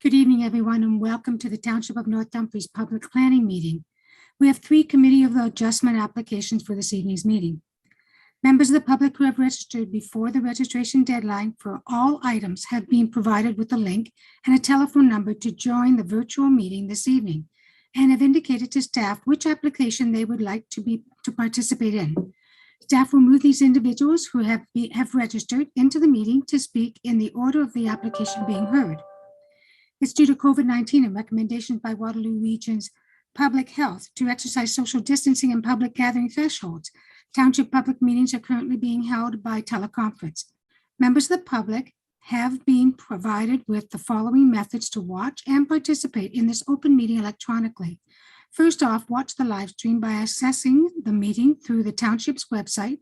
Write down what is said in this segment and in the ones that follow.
Good evening, everyone, and welcome to the Township of North Dumfries Public Planning Meeting. We have 3 Committee of Adjustment applications for this evening's meeting. Members of the public who have registered before the registration deadline for all items have been provided with a link and a telephone number to join the virtual meeting this evening and have indicated to staff which application they would like to participate in. Staff will move these individuals who have registered into the meeting to speak in the order of the application being heard. It's due to COVID-19 and recommendations by Waterloo Region's Public Health to exercise social distancing and public gathering thresholds. Township public meetings are currently being held by teleconference. Members of the public have been provided with the following methods to watch and participate in this open meeting electronically. First off, watch the live stream by accessing the meeting through the township's website.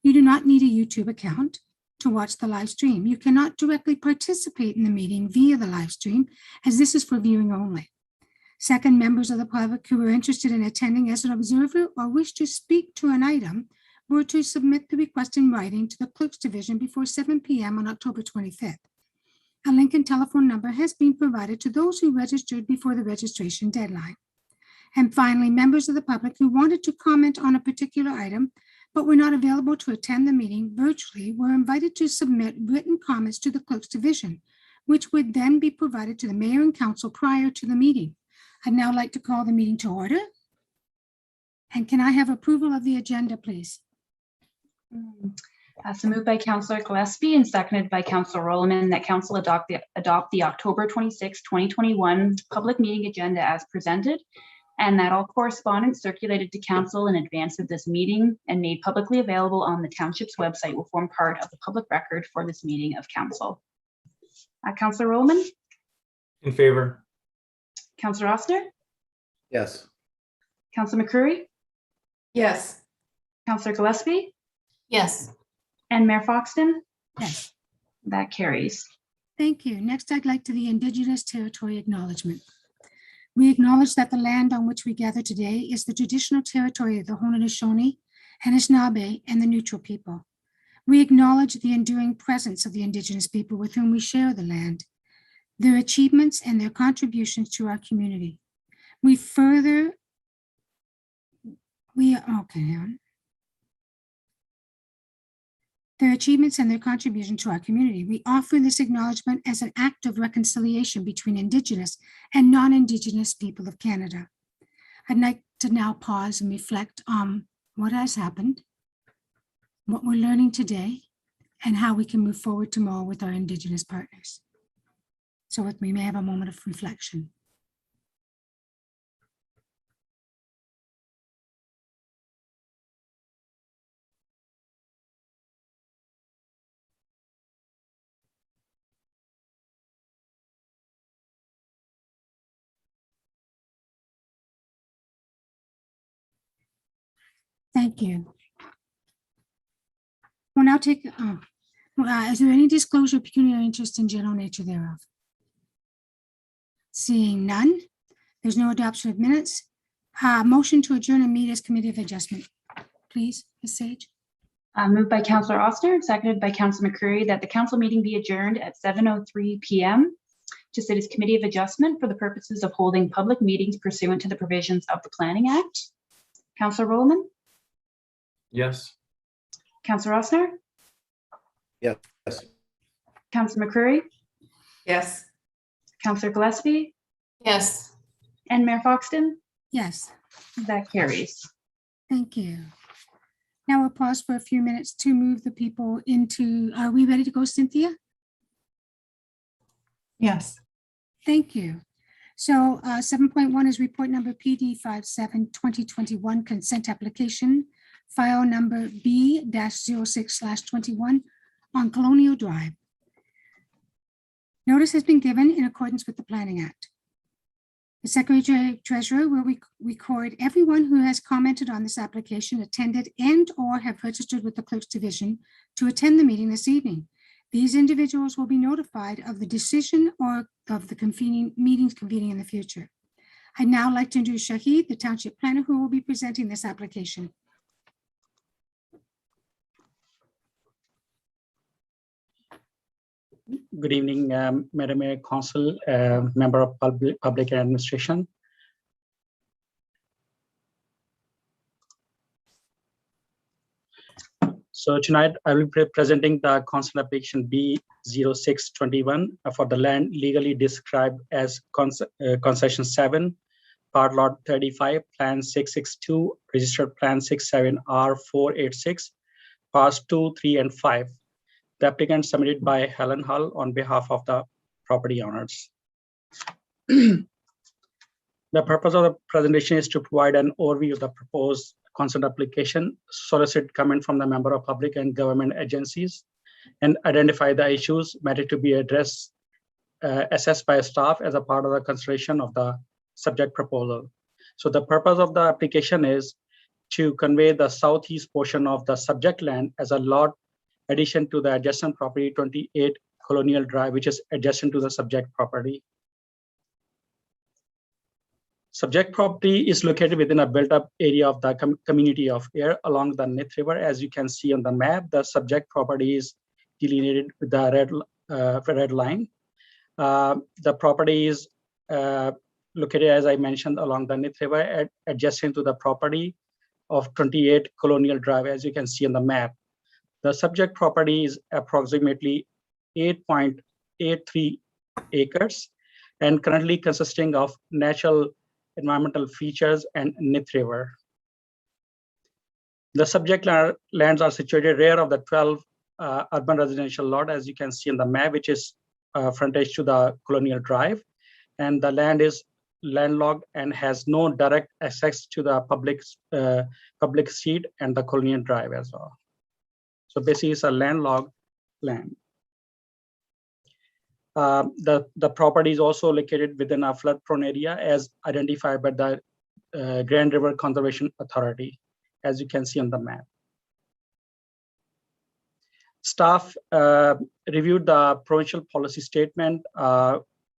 You do not need a YouTube account to watch the live stream. You cannot directly participate in the meeting via the live stream, as this is for viewing only. Second, members of the public who are interested in attending as an observer or wish to speak to an item were to submit the request in writing to the Clerk's Division before 7 p.m. on October 25th. A link and telephone number has been provided to those who registered before the registration deadline. And finally, members of the public who wanted to comment on a particular item but were not available to attend the meeting virtually were invited to submit written comments to the Clerk's Division, which would then be provided to the Mayor and Council prior to the meeting. I'd now like to call the meeting to order. And can I have approval of the agenda, please? So moved by Councillor Gillespie and seconded by Councillor Rolliman that Council adopt the October 26, 2021 public meeting agenda as presented, and that all correspondence circulated to Council in advance of this meeting and made publicly available on the Township's website will form part of the public record for this meeting of Council. Councillor Rolliman? In favor. Councillor Ossner? Yes. Councillor McCreary? Yes. Councillor Gillespie? Yes. And Mayor Foxton? Yes. That carries. Thank you. Next, I'd like to the Indigenous Territory Acknowledgement. We acknowledge that the land on which we gather today is the traditional territory of the Haudenosaunee, Anishinaabe, and the Neutral people. We acknowledge the enduring presence of the Indigenous people with whom we share the land, their achievements and their contributions to our community. Their achievements and their contribution to our community. We offer this acknowledgement as an act of reconciliation between Indigenous and non-Indigenous people of Canada. I'd like to now pause and reflect on what has happened, what we're learning today, and how we can move forward tomorrow with our Indigenous partners. So we may have a moment of reflection. Thank you. We'll now take, is there any disclosure of pecuniary interest in general nature thereof? Seeing none, there's no adoption of minutes. Motion to adjourn and meet as Committee of Adjustment. Please, Ms. Sage. Moved by Councillor Ossner and seconded by Councillor McCreary that the Council meeting be adjourned at 7:03 p.m. to sit as Committee of Adjustment for the purposes of holding public meetings pursuant to the provisions of the Planning Act. Councillor Rolliman? Yes. Councillor Ossner? Yes. Councillor McCreary? Yes. Councillor Gillespie? Yes. And Mayor Foxton? Yes, That carries. thank you. Now we'll pause for a few minutes to move the people into, are we ready to go, Cynthia? Yes. Thank you. So 7.1 is report number PD 57-2021 consent application, file number B-06/21 on Colonial Drive. Notice has been given in accordance with the Planning Act. The Secretary Treasurer will record everyone who has commented on this application, attended and or have registered with the Clerk's Division to attend the meeting this evening. These individuals will be notified of the decision or of the meetings convening in the future. I'd now like to introduce Shahid, the Township Planner, who will be presenting this application. Good evening, Madam Mayor, Council, Member of Public Administration. So tonight I will be presenting the council application B0621 for the land legally described as concession 7, part lot 35, plan 662, registered plan 67R486, parts 2, 3, and 5. The applicant submitted by Helen Hull on behalf of the property owners. The purpose of the presentation is to provide an overview of the proposed consent application, solicit comment from the member of public and government agencies, and identify the issues matter to be addressed, assessed by staff as a part of the consideration of the subject proposal. So the purpose of the application is to convey the southeast portion of the subject land as a lot addition to the adjacent property 28 Colonial Drive, which is adjacent to the subject property. Subject property is located within a built-up area of the community of Air along the Nith River. As you can see on the map, the subject property is delineated with the red line. The property is located, as I mentioned, along the Nith River, adjacent to the property of 28 Colonial Drive, as you can see on the map. The subject property is approximately 8.83 acres and currently consisting of natural environmental features and Nith River. The subject lands are situated rear of the 12 urban residential lot, as you can see in the map, which is frontage to the Colonial Drive. And the land is landlocked and has no direct access to the public street and the Colonial Drive as well. So basically it's a landlocked land. The property is also located within a flood-prone area as identified by the Grand River Conservation Authority, as you can see on the map. Staff reviewed the provincial policy statement,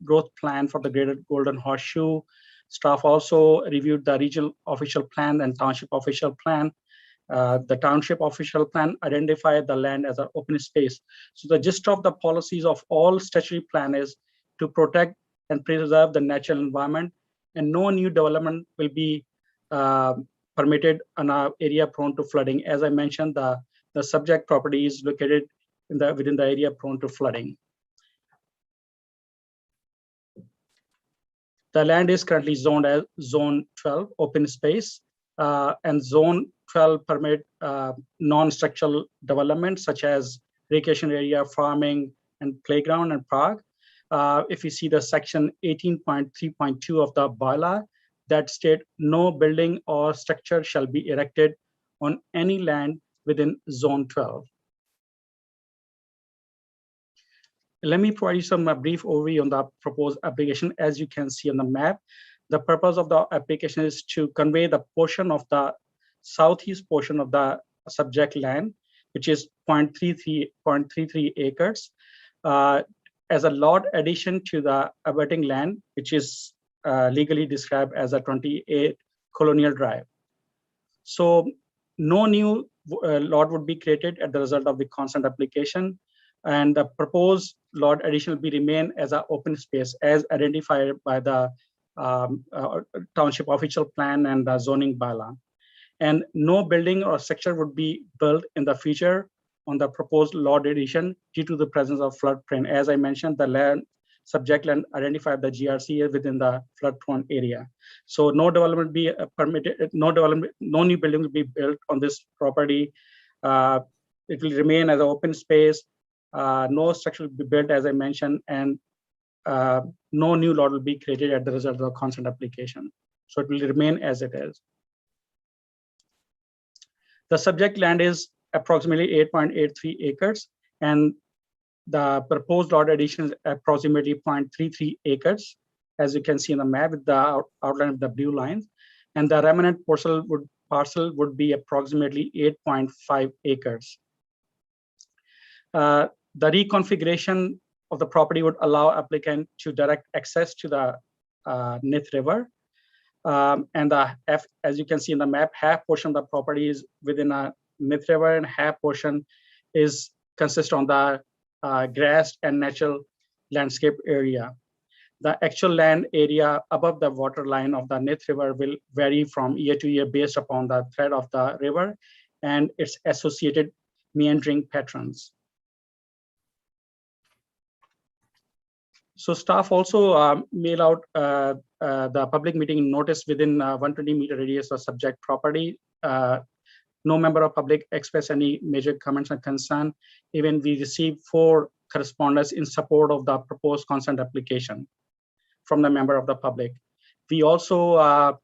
growth plan for the Greater Golden Horseshoe. Staff also reviewed the regional official plan and township official plan. The township official plan identified the land as an open space. So the gist of the policies of all statutory plan is to protect and preserve the natural environment, and no new development will be permitted on an area prone to flooding. As I mentioned, the subject property is located within the area prone to flooding. The land is currently zoned as Zone 12, open space, and Zone 12 permit non-structural development such as recreation area, farming, and playground and park. If you see the section 18.3.2 of the bylaw, that state no building or structure shall be erected on any land within Zone 12. Let me provide you some brief overview on the proposed application. As you can see on the map, the purpose of the application is to convey the portion of the southeast portion of the subject land, which is 0.33 acres, as a lot addition to the abutting land, which is legally described as a 28 Colonial Drive. So no new lot would be created as the result of the consent application, and the proposed lot addition will be remain as an open space as identified by the township official plan and the zoning bylaw. And no building or structure would be built in the future on the proposed lot addition due to the presence of floodplain. As I mentioned, the land subject land identified the GRC within the flood-prone area. So no development be permitted, no new building will be built on this property. It will remain as an open space. No structure will be built, as I mentioned, and no new lot will be created as the result of the consent application. So it will remain as it is. The subject land is approximately 8.83 acres, and the proposed lot addition is approximately 0.33 acres, as you can see in the map with the outline of the blue lines. And the remnant parcel would be approximately 8.5 acres. The reconfiguration of the property would allow applicant to direct access to the Nith River. And as you can see in the map, half portion of the property is within a Nith River and half portion consists on the grassed and natural landscape area. The actual land area above the water line of the Nith River will vary from year to year based upon the thread of the river and its associated meandering patterns. So staff also mail out the public meeting notice within 120-meter radius of subject property. No member of public expressed any major comments or concern. Even we received 4 correspondence in support of the proposed consent application from the member of the public. We also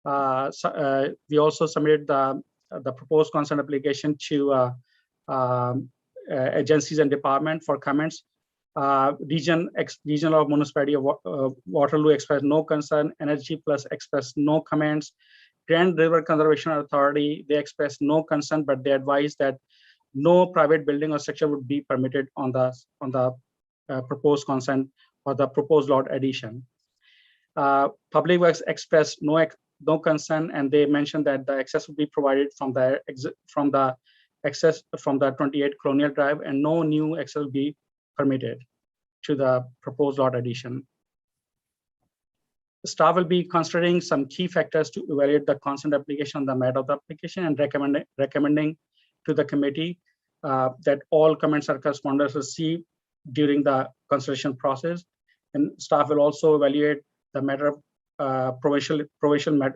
submitted the proposed consent application to agencies and department for comments. Regional Municipality of Waterloo expressed no concern. Energy Plus expressed no comments. Grand River Conservation Authority, they expressed no concern, but they advised that no private building or structure would be permitted on the proposed consent or the proposed lot addition. Public Works expressed no concern, and they mentioned that the access would be provided from the 28 Colonial Drive, and no new access will be permitted to the proposed lot addition. The staff will be considering some key factors to evaluate the consent application on the matter of the application and recommending to the committee that all comments or correspondence received during the consultation process. And staff will also evaluate the matter of provincial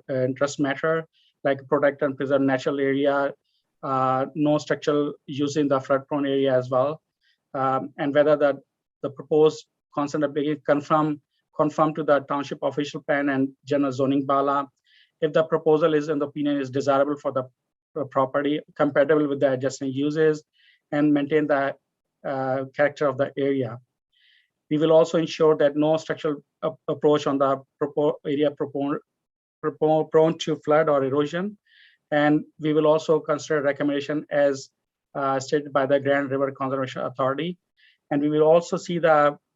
interest matter, like protect and preserve natural area, no structural use in the flood prone area as well, and whether the proposed consent application conform to the township official plan and general zoning bylaw. If the proposal is in the opinion is desirable for the property, compatible with the adjacent uses, and maintain the character of the area. We will also ensure that no structural approach on the area prone to flood or erosion. And we will also consider recommendation as stated by the Grand River Conservation Authority. And we will also see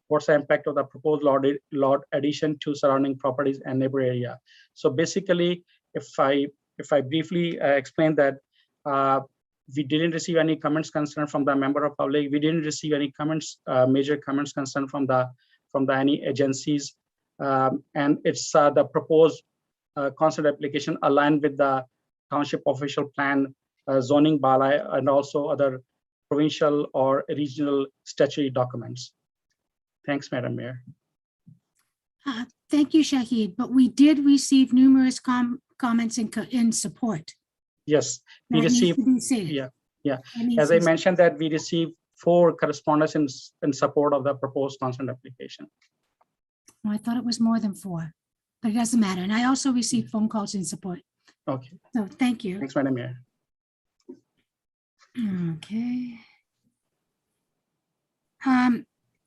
what's the impact of the proposed lot addition to surrounding properties and neighbor area. So basically, if I briefly explain that we didn't receive any comments concern from the member of public. We didn't receive any comments, major comments concern from any agencies, and it's the proposed consent application aligned with the township official plan, zoning bylaw, and also other provincial or regional statutory documents. Thanks, Madam Mayor. Thank you, Shahid, but we did receive numerous comments in support. Yes, we That needs received, to be said. yeah. That needs As to I be mentioned that we received 4 correspondence in support of the proposed consent application. Well, I thought it was more than 4, but it doesn't matter. And I also received phone calls in support. Okay, So thank you. thanks, Madam Mayor. Okay.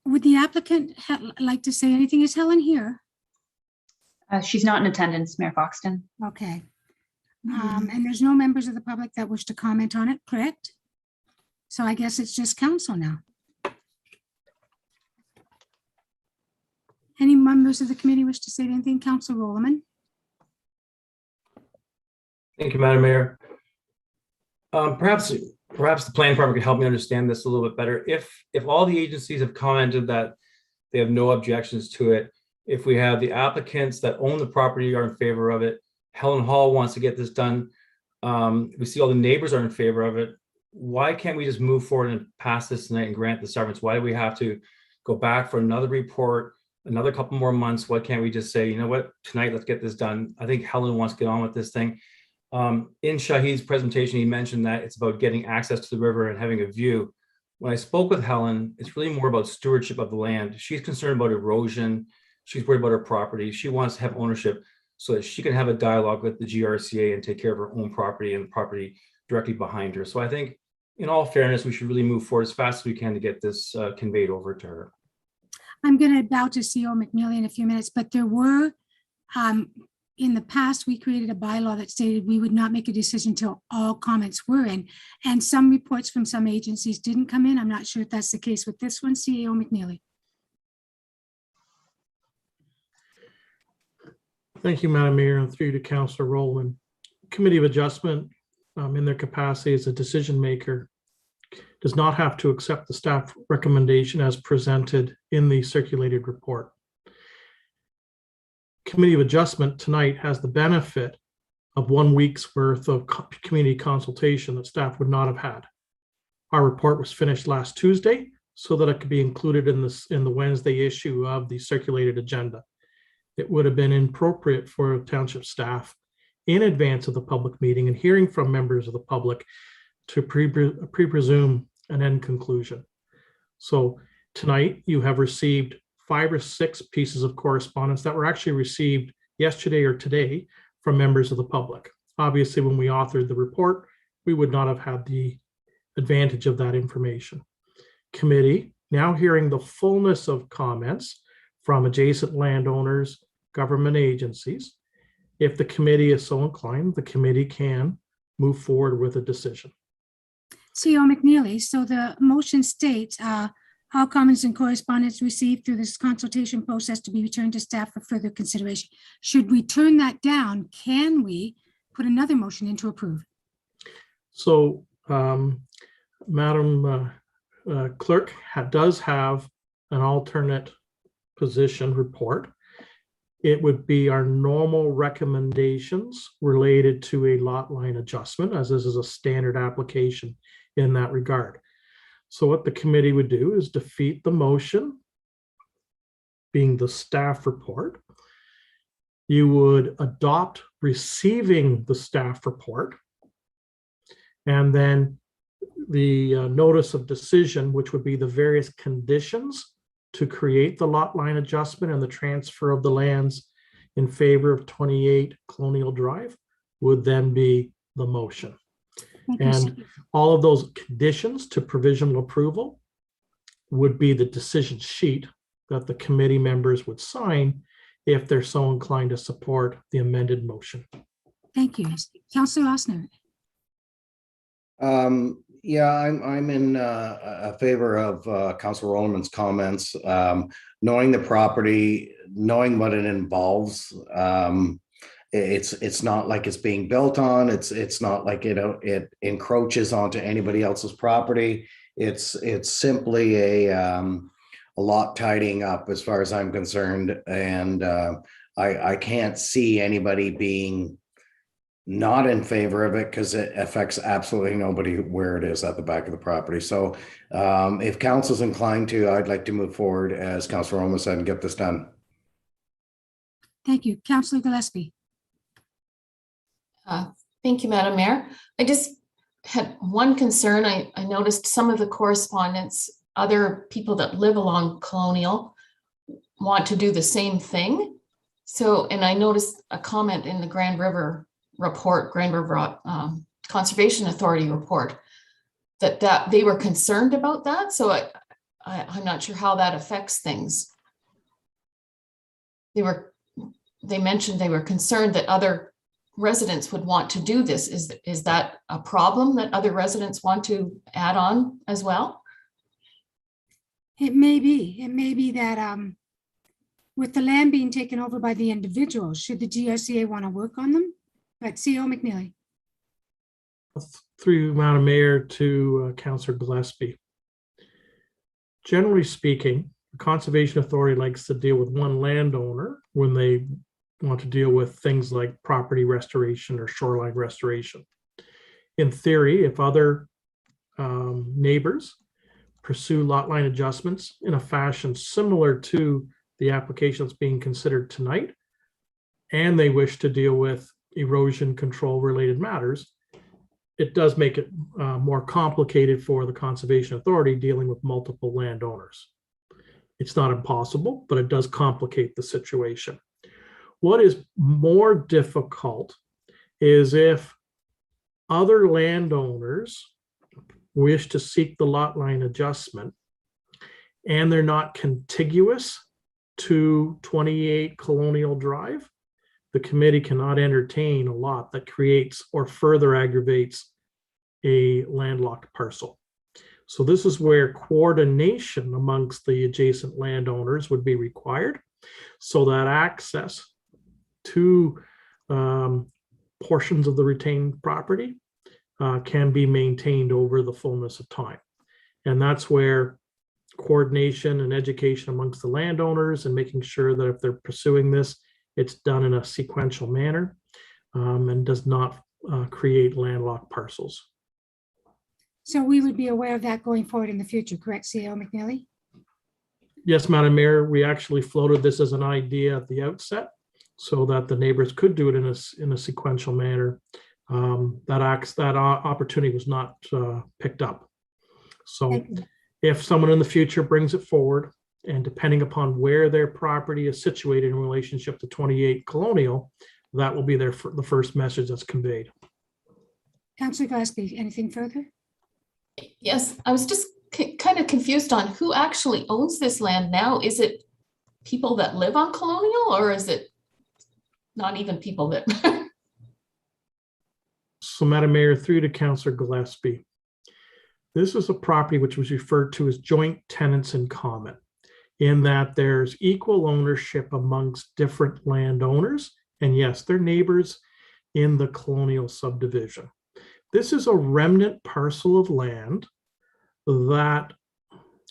Would the applicant like to say anything? Is Helen here? She's not in attendance, Mayor Foxton. Okay. And there's no members of the public that wish to comment on it, correct? So I guess it's just council now. Any members of the committee wish to say anything? Council Rowland? Thank you, Madam Mayor. Perhaps the planning department could help me understand this a little bit better. If all the agencies have commented that they have no objections to it, if we have the applicants that own the property are in favor of it, Helen Hall wants to get this done, we see all the neighbors are in favor of it, why can't we just move forward and pass this tonight and grant the severance? Why do we have to go back for another report, another couple more months? Why can't we just say, you know what, tonight, let's get this done? I think Helen wants to get on with this thing. In Shahid's presentation, he mentioned that it's about getting access to the river and having a view. When I spoke with Helen, it's really more about stewardship of the land. She's concerned about erosion. She's worried about her property. She wants to have ownership so that she can have a dialogue with the GRCA and take care of her own property and the property directly behind her. So I think, in all fairness, we should really move forward as fast as we can to get this conveyed over to her. I'm going to bow to CEO McNeely in a few minutes, but there were, in the past, we created a bylaw that stated we would not make a decision until all comments were in, and some reports from some agencies didn't come in. I'm not sure if that's the case with this one. CEO McNeely. Thank you, Madam Mayor, and through you to Councilor Rowland. Committee of Adjustment, in their capacity as a decision maker, does not have to accept the staff recommendation as presented in the circulated report. Committee of Adjustment tonight has the benefit of 1 week's worth of community consultation that staff would not have had. Our report was finished last Tuesday so that it could be included in the Wednesday issue of the circulated agenda. It would have been inappropriate for township staff in advance of the public meeting and hearing from members of the public to pre-presume an end conclusion. So tonight you have received 5 or 6 pieces of correspondence that were actually received yesterday or today from members of the public. Obviously, when we authored the report, we would not have had the advantage of that information. Committee, now hearing the fullness of comments from adjacent landowners, government agencies, if the committee is so inclined, the committee can move forward with a decision. CEO McNeely, so the motion states, all comments and correspondence received through this consultation process to be returned to staff for further consideration. Should we turn that down, can we put another motion in to approve? So, Madam Clerk does have an alternate position report. It would be our normal recommendations related to a lot line adjustment, as this is a standard application in that regard. So what the committee would do is defeat the motion, being the staff report. You would adopt receiving the staff report, and then the notice of decision, which would be the various conditions to create the lot line adjustment and the transfer of the lands in favor of 28 Colonial Drive, would then be the motion. Thank you, And CEO. all of those conditions to provisional approval would be the decision sheet that the committee members would sign if they're so inclined to support the amended motion. Thank you. Councillor Osner. Yeah, I'm in a favor of Councilor Rollerman's comments. Knowing the property, knowing what it involves, it's not like it's being built on. It's not like it encroaches onto anybody else's property. It's simply a lot tidying up, as far as I'm concerned, and I can't see anybody being not in favor of it because it affects absolutely nobody where it is at the back of the property. So if council's inclined to, I'd like to move forward, as Councilor Roma said, and get this done. Thank you. Councillor Gillespie. Thank you, Madam Mayor. I just had one concern. I noticed some of the correspondence, other people that live along Colonial want to do the same thing. So, and I noticed a comment in the Grand River report, Grand River Conservation Authority report, that they were concerned about that. So I'm not sure how that affects things. They mentioned they were concerned that other residents would want to do this. Is that a problem, that other residents want to add on as well? It may be that with the land being taken over by the individuals, should the GRCA want to work on them? But CEO McNeely. Through Madam Mayor to Councillor Gillespie. Generally speaking, the Conservation Authority likes to deal with one landowner when they want to deal with things like property restoration or shoreline restoration. In theory, if other neighbors pursue lot line adjustments in a fashion similar to the application that's being considered tonight, and they wish to deal with erosion control related matters, it does make it more complicated for the Conservation Authority dealing with multiple landowners. It's not impossible, but it does complicate the situation. What is more difficult is if other landowners wish to seek the lot line adjustment and they're not contiguous to 28 Colonial Drive, the committee cannot entertain a lot that creates or further aggravates a landlocked parcel. So this is where coordination amongst the adjacent landowners would be required, so that access to portions of the retained property can be maintained over the fullness of time. And that's where coordination and education amongst the landowners and making sure that if they're pursuing this, it's done in a sequential manner and does not create landlocked parcels. So we would be aware of that going forward in the future, correct, CEO McNally? Yes, Madam Mayor, we actually floated this as an idea at the outset so that the neighbors could do it in a sequential manner. That opportunity was not picked up. So if someone in the future brings it forward, and depending upon where their property is situated in relationship to 28 Colonial, that will be the first message that's conveyed. Councillor Gillespie, anything further? Yes, I was just kind of confused on who actually owns this land now. Is it people that live on Colonial, or is it not even people that? So, Madam Mayor, through to Councillor Gillespie, this is a property which was referred to as joint tenants in common, in that there's equal ownership amongst different landowners, and yes, they're neighbors in the Colonial subdivision. This is a remnant parcel of land that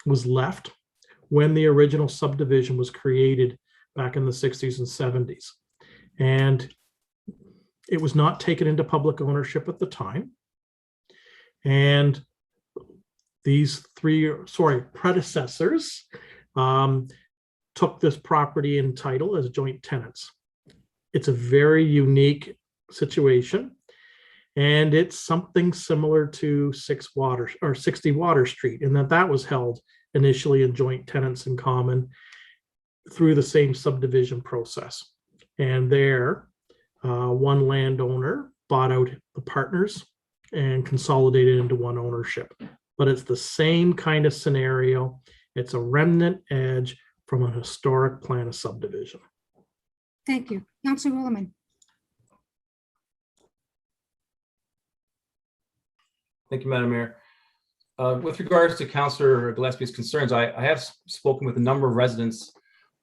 was left when the original subdivision was created back in the 60s and 70s. And it was not taken into public ownership at the time. And these predecessors took this property in title as joint tenants. It's a very unique situation. And it's something similar to 60 Water Street, in that was held initially in joint tenants in common through the same subdivision process. And there, one landowner bought out the partners and consolidated into one ownership. But it's the same kind of scenario. It's a remnant edge from a historic plan of subdivision. Thank you. Councillor Williman. Thank you, Madam Mayor. With regards to Councillor Gillespie's concerns, I have spoken with a number of residents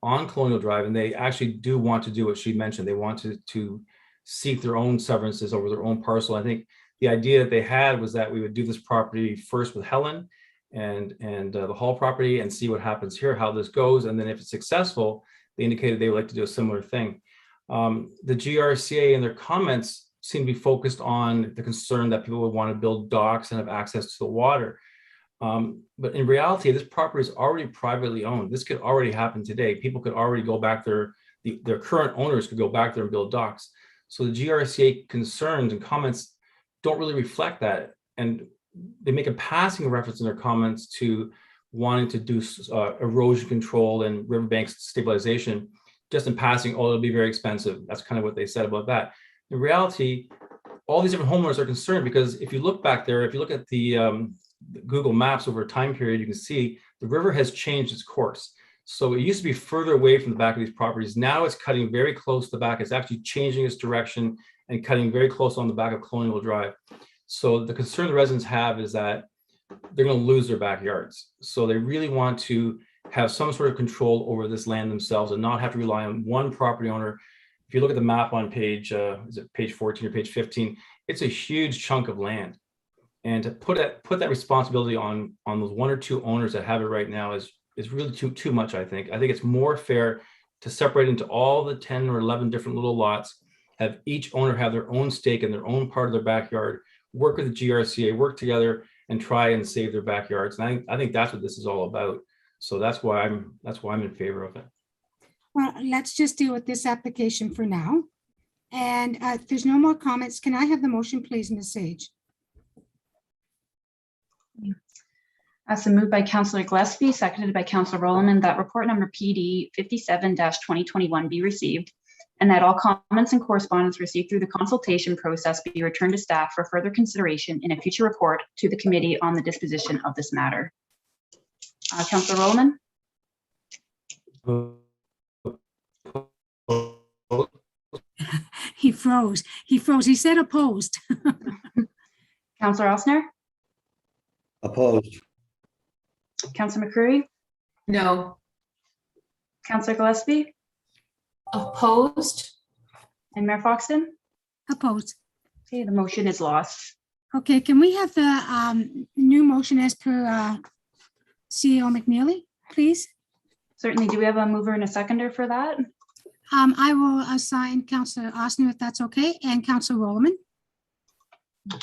on Colonial Drive, and they actually do want to do what she mentioned. They want to seek their own severances over their own parcel. I think the idea that they had was that we would do this property first with Helen and the Hall property and see what happens here, how this goes. And then if it's successful, they indicated they would like to do a similar thing. The GRCA in their comments seem to be focused on the concern that people would want to build docks and have access to the water. But in reality, this property is already privately owned. This could already happen today. People could already go back there. Their current owners could go back there and build docks. So the GRCA concerns and comments don't really reflect that. And they make a passing reference in their comments to wanting to do erosion control and riverbank stabilization, just in passing, oh, it'll be very expensive. That's kind of what they said about that. In reality, all these different homeowners are concerned because if you look back there, if you look at the Google Maps over a time period, you can see the river has changed its course. So it used to be further away from the back of these properties. Now it's cutting very close to the back. It's actually changing its direction and cutting very close on the back of Colonial Drive. So the concern the residents have is that they're going to lose their backyards. So they really want to have some sort of control over this land themselves and not have to rely on one property owner. If you look at the map on page, is it page 14 or page 15, it's a huge chunk of land. And to put that responsibility on those one or two owners that have it right now is really too much, I think. I think it's more fair to separate into all the 10 or 11 different little lots, have each owner have their own stake in their own part of their backyard, work with the GRCA, work together and try and save their backyards. And I think that's what this is all about. So that's why I'm in favor of it. Well, let's just deal with this application for now. And if there's no more comments, can I have the motion, please, Ms. Sage? So moved by Councillor Gillespie, seconded by Councillor Rowland, that report number PD 57-2021 be received, and that all comments and correspondence received through the consultation process be returned to staff for further consideration in a future report to the committee on the disposition of this matter. Councillor Rowland. He froze. He said opposed. Councillor Osner. Opposed. Councillor McCreary. No. Councillor Gillespie. Opposed? And Mayor Foxton. Opposed. Okay, the motion is lost. Okay, can we have the new motion as per CEO McNeely, please. Certainly. Do we have a mover and a seconder for that? I will assign Councillor Osner if that's okay, and Councillor Rowland. So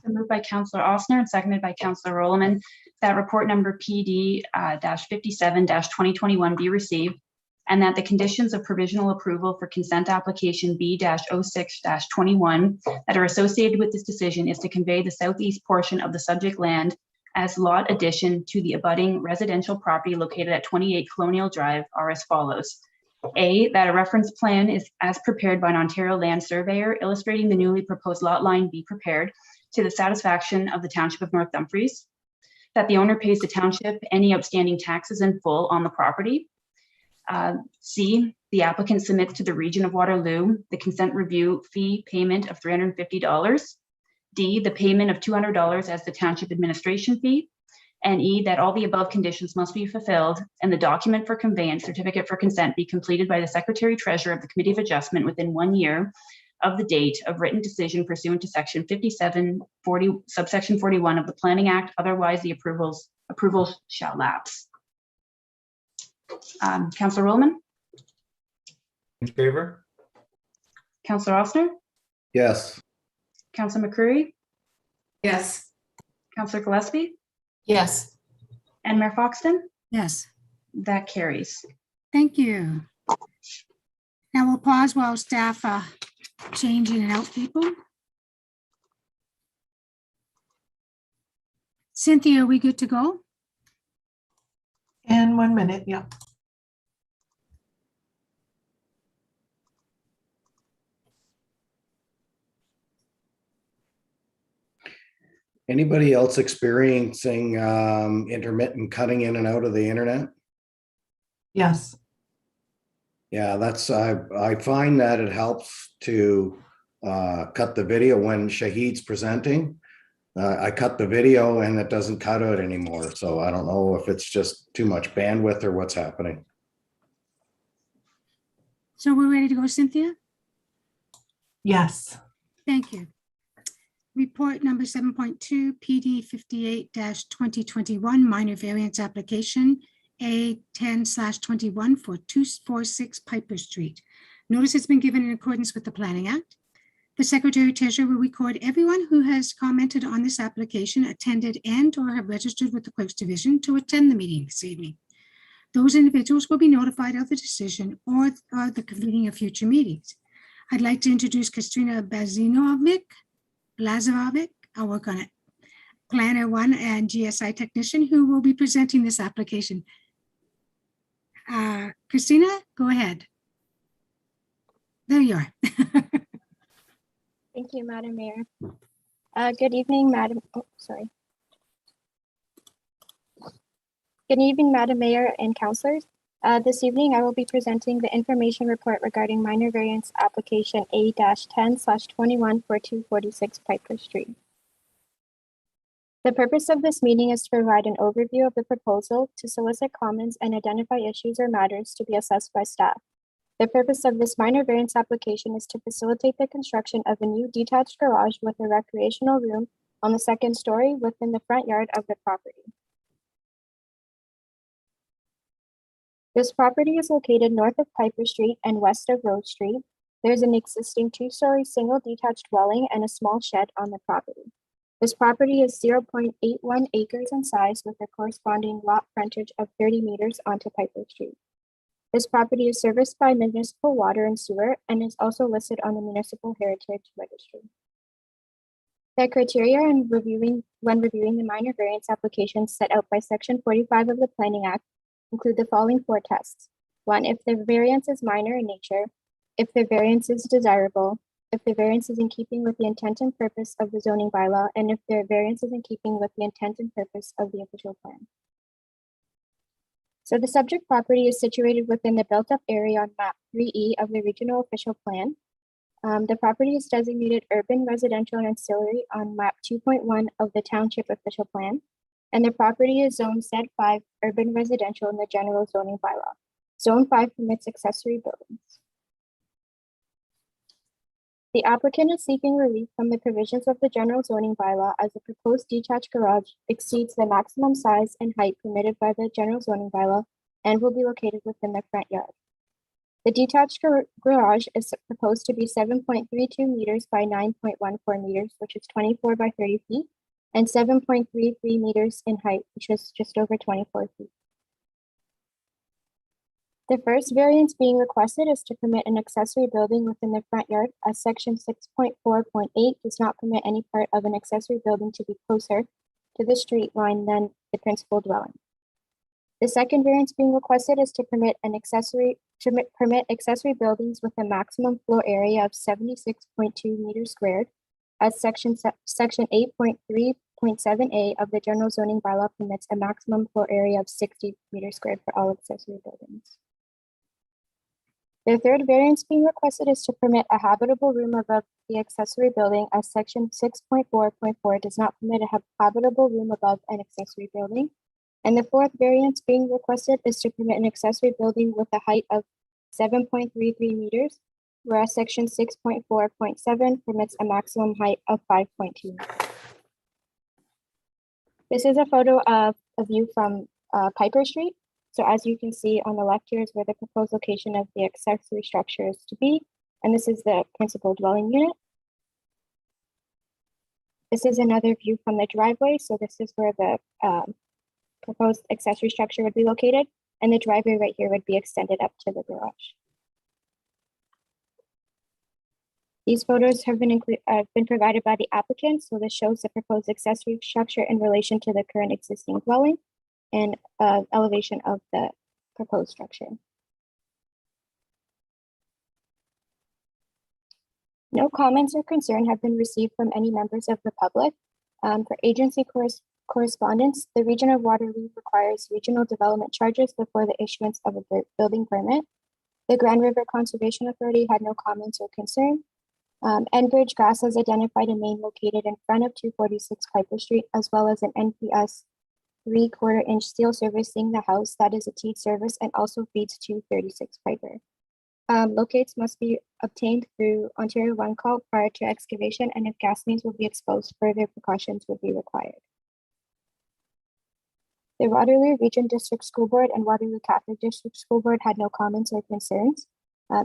moved by Councillor Osner and seconded by Councillor Rowland that report number PD -57-2021 be received, and that the conditions of provisional approval for consent application B-06-21 that are associated with this decision is to convey the southeast portion of the subject land as lot addition to the abutting residential property located at 28 Colonial Drive are as follows. A, that a reference plan is as prepared by an Ontario land surveyor illustrating the newly proposed lot line be prepared to the satisfaction of the Township of North Dumfries. That the owner pays the township any outstanding taxes in full on the property. C, the applicant submits to the Region of Waterloo the consent review fee payment of $350. D, the payment of $200 as the township administration fee. And E, that all the above conditions must be fulfilled and the document for conveyance certificate for consent be completed by the Secretary Treasurer of the Committee of Adjustment within 1 year of the date of written decision pursuant to section 5740 subsection 41 of the Planning Act. Otherwise, the approvals shall lapse. Councillor Rollman, In favor? Councillor Osner, Yes. Councillor McCreary, Yes. Councillor Gillespie, Yes. and Mayor Foxton. Yes, That carries. thank you. Now we'll pause while staff change in and out people. Cynthia, are we good to go? In 1 minute, yeah. Anybody else experiencing intermittent cutting in and out of the internet? Yes. Yeah, I find that it helps to cut the video when Shahid's presenting. I cut the video and it doesn't cut out anymore. So I don't know if it's just too much bandwidth or what's happening. So we're ready to go, Cynthia? Yes. Thank you. Report number 7.2, PD 58-2021, minor variance application, A10/21 for 246 Piper Street. Notice has been given in accordance with the Planning Act. The Secretary Treasurer will record everyone who has commented on this application, attended and/or have registered with the Clerk's Division to attend the meeting this evening. Those individuals will be notified of the decision or the convening of future meetings. I'd like to introduce Katrina Lazarovic, I'll work on it, Planner 1 and GSI Technician, who will be presenting this application. Christina, go ahead. There you are. Thank you, Madam Mayor. Good evening, Madam. Good evening, Madam Mayor and councillors. This evening, I will be presenting the information report regarding minor variance application A-10/21 for 246 Piper Street. The purpose of this meeting is to provide an overview of the proposal, to solicit comments and identify issues or matters to be assessed by staff. The purpose of this minor variance application is to facilitate the construction of a new detached garage with a recreational room on the second story within the front yard of the property. This property is located north of Piper Street and west of Rose Street. There's an existing 2-story single detached dwelling and a small shed on the property. This property is 0.81 acres in size with a corresponding lot frontage of 30 meters onto Piper Street. This property is serviced by municipal water and sewer and is also listed on the Municipal Heritage Registry. The criteria when reviewing the minor variance applications set out by Section 45 of the Planning Act include the following 4 tests. 1, if the variance is minor in nature, if the variance is desirable, if the variance is in keeping with the intent and purpose of the zoning bylaw, and if the variance is in keeping with the intent and purpose of the official plan. So the subject property is situated within the built-up area on map 3E of the regional official plan. The property is designated urban, residential, and ancillary on map 2.1 of the township official plan. And the property is zone Z5 urban residential in the general zoning bylaw. Zone 5 permits accessory buildings. The applicant is seeking relief from the provisions of the general zoning bylaw as the proposed detached garage exceeds the maximum size and height permitted by the general zoning bylaw and will be located within the front yard. The detached garage is proposed to be 7.32 meters by 9.14 meters, which is 24 by 30 feet, and 7.33 meters in height, which is just over 24 feet. The first variance being requested is to permit an accessory building within the front yard, as section 6.4.8 does not permit any part of an accessory building to be closer to the street line than the principal dwelling. The second variance being requested is to permit accessory buildings with a maximum floor area of 76.2 meters squared, as section 8.3.7a of the general zoning bylaw permits a maximum floor area of 60 meters squared for all accessory buildings. The third variance being requested is to permit a habitable room above the accessory building, as section 6.4.4 does not permit a habitable room above an accessory building. And the fourth variance being requested is to permit an accessory building with a height of 7.33 meters, whereas section 6.4.7 permits a maximum height of 5.2 meters. This is a photo of a view from Piper Street. So as you can see on the left here is where the proposed location of the accessory structure is to be, and this is the principal dwelling unit. This is another view from the driveway. So this is where the proposed accessory structure would be located, and the driveway right here would be extended up to the garage. These photos have been provided by the applicant, so this shows the proposed accessory structure in relation to the current existing dwelling and elevation of the proposed structure. No comments or concern have been received from any members of the public. For agency correspondence, the region of Waterloo requires regional development charges before the issuance of a building permit. The Grand River Conservation Authority had no comments or concern. Enbridge Gas has identified a main located in front of 246 Piper Street, as well as an NPS 3/4-inch steel servicing the house that is a T service and also feeds 236 Piper. Locates must be obtained through Ontario One Call prior to excavation, and if gas mains will be exposed, further precautions would be required. The Waterloo Region District School Board and Waterloo Catholic District School Board had no comments or concerns.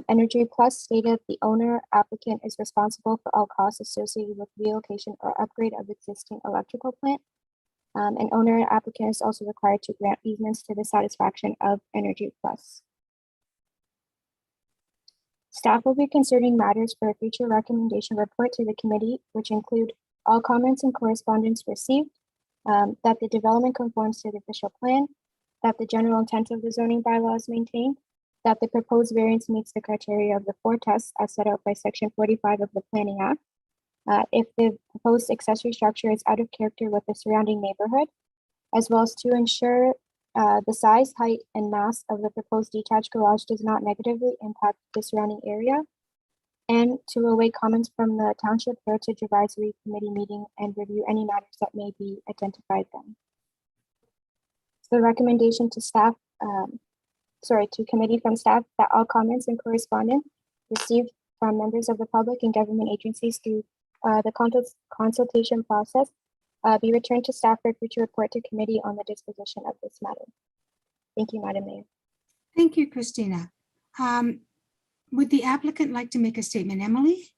Energy Plus stated the owner applicant is responsible for all costs associated with relocation or upgrade of existing electrical plant. An owner applicant is also required to grant easements to the satisfaction of Energy Plus. Staff will be considering matters for a future recommendation report to the committee, which include all comments and correspondence received, that the development conforms to the official plan, that the general intent of the zoning bylaw is maintained, that the proposed variance meets the criteria of the 4 tests as set out by section 45 of the Planning Act. If the proposed accessory structure is out of character with the surrounding neighborhood, as well as to ensure the size, height, and mass of the proposed detached garage does not negatively impact the surrounding area, and to await comments from the Township Heritage Advisory Committee meeting and review any matters that may be identified then. So the recommendation to staff, to committee from staff, that all comments and correspondence received from members of the public and government agencies through the consultation process be returned to staff for future report to committee on the disposition of this matter. Thank you, Madam Mayor. Thank you, Christina. Would the applicant like to make a statement? Emily?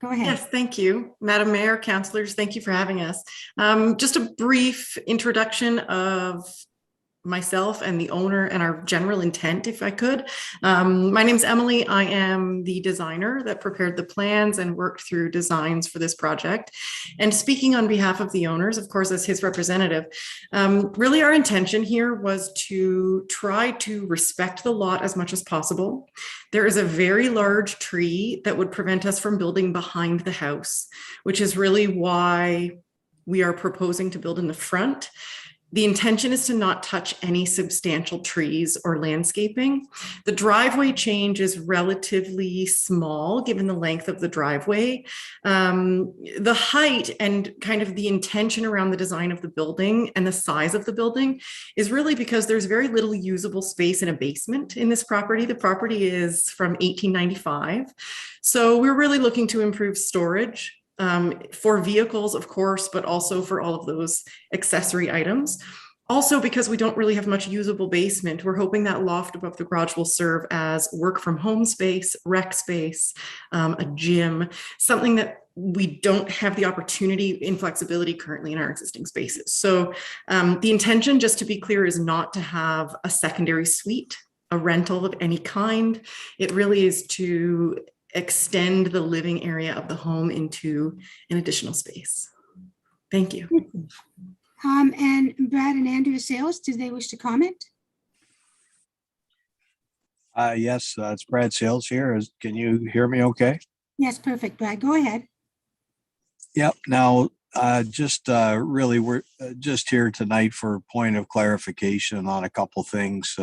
Go ahead. Yes, thank you. Madam Mayor, councilors, thank you for having us. Just a brief introduction of myself and the owner and our general intent, if I could. My name's Emily. I am the designer that prepared the plans and worked through designs for this project. And speaking on behalf of the owners, of course, as his representative, really our intention here was to try to respect the lot as much as possible. There is a very large tree that would prevent us from building behind the house, which is really why we are proposing to build in the front. The intention is to not touch any substantial trees or landscaping. The driveway change is relatively small given the length of the driveway. The height and kind of the intention around the design of the building and the size of the building is really because there's very little usable space in a basement in this property. The property is from 1895. So we're really looking to improve storage for vehicles, of course, but also for all of those accessory items. Also, because we don't really have much usable basement, we're hoping that loft above the garage will serve as work from home space, rec space, a gym, something that we don't have the opportunity and flexibility currently in our existing spaces. So the intention, just to be clear, is not to have a secondary suite, a rental of any kind. It really is to extend the living area of the home into an additional space. Thank you. And Brad and Andrea Sales, did they wish to comment? Yes, it's Brad Sales here. Can you hear me okay? Yes, perfect, Brad. Go ahead. Yep. Now, really, we're just here tonight for a point of clarification on a couple things.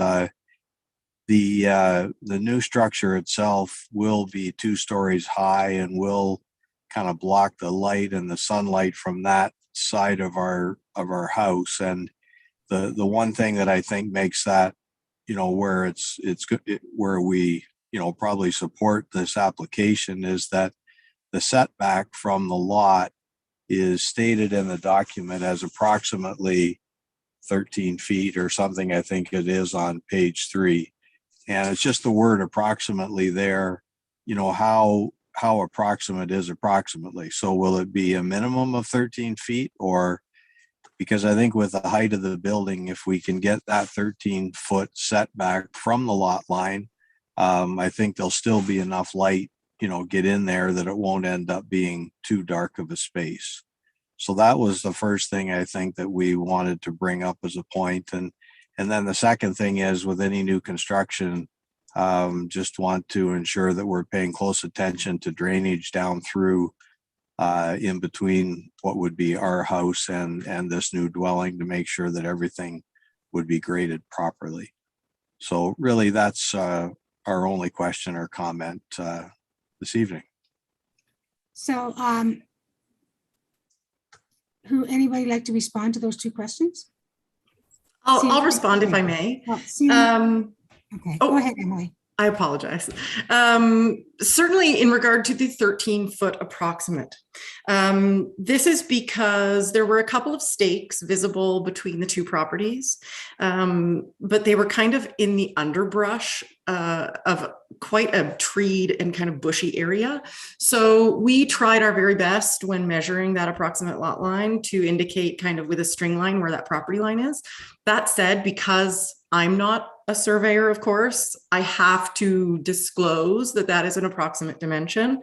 The new structure itself will be 2 stories high and will kind of block the light and the sunlight from that side of our house. And the one thing that I think makes that, where it's good, where we, probably support this application is that the setback from the lot is stated in the document as approximately 13 feet or something. I think it is on page 3. And it's just the word approximately there, how approximate is approximately. So will it be a minimum of 13 feet or, because I think with the height of the building, if we can get that 13-foot setback from the lot line, I think there'll still be enough light, get in there that it won't end up being too dark of a space. So that was the first thing I think that we wanted to bring up as a point. And then the second thing is with any new construction, just want to ensure that we're paying close attention to drainage down through in between what would be our house and this new dwelling to make sure that everything would be graded properly. So really that's our only question or comment this evening. So anybody like to respond to those 2 questions? I'll respond if I may. Okay, go ahead, Emily. I apologize. Certainly in regard to the 13-foot approximate, this is because there were a couple of stakes visible between the 2 properties, but they were kind of in the underbrush of quite a treed and kind of bushy area. So we tried our very best when measuring that approximate lot line to indicate kind of with a string line where that property line is. That said, because I'm not a surveyor, of course, I have to disclose that that is an approximate dimension.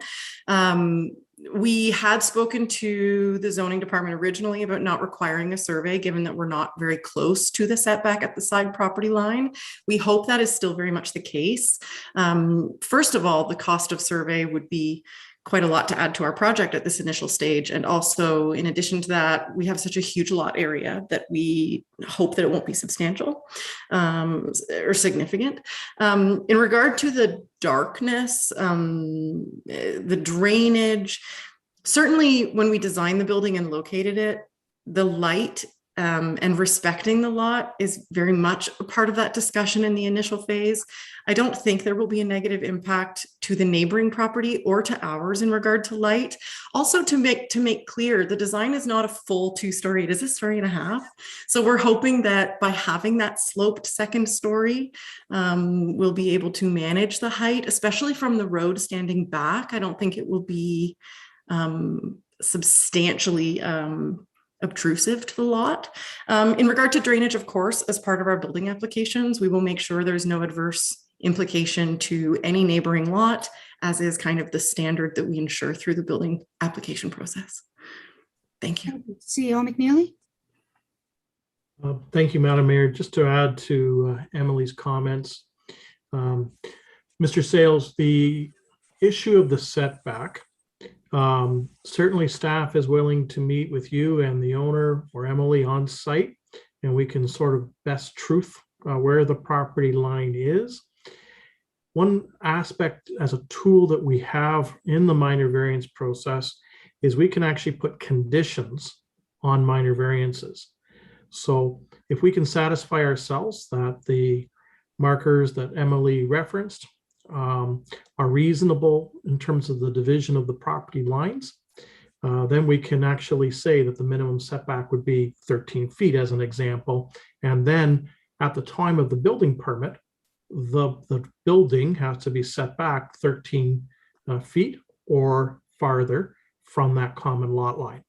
We had spoken to the zoning department originally about not requiring a survey, given that we're not very close to the setback at the side property line. We hope that is still very much the case. First of all, the cost of survey would be quite a lot to add to our project at this initial stage. And also, in addition to that, we have such a huge lot area that we hope that it won't be substantial or significant. In regard to the darkness, the drainage, certainly when we designed the building and located it, the light and respecting the lot is very much a part of that discussion in the initial phase. I don't think there will be a negative impact to the neighboring property or to ours in regard to light. Also, to make clear, the design is not a full 2-story, it is 1.5 stories. So we're hoping that by having that sloped 2nd story, we'll be able to manage the height, especially from the road standing back. I don't think it will be substantially obtrusive to the lot. In regard to drainage, of course, as part of our building applications, we will make sure there's no adverse implication to any neighboring lot, as is kind of the standard that we ensure through the building application process. Thank you. CEO McNeely? Thank you, Madam Mayor. Just to add to Emily's comments, Mr. Sales, the issue of the setback, certainly staff is willing to meet with you and the owner or Emily on site and we can sort of best truth where the property line is. One aspect as a tool that we have in the minor variance process is we can actually put conditions on minor variances. So if we can satisfy ourselves that the markers that Emily referenced are reasonable in terms of the division of the property lines, then we can actually say that the minimum setback would be 13 feet as an example. And then at the time of the building permit, the building has to be set back 13 feet or farther from that common lot line.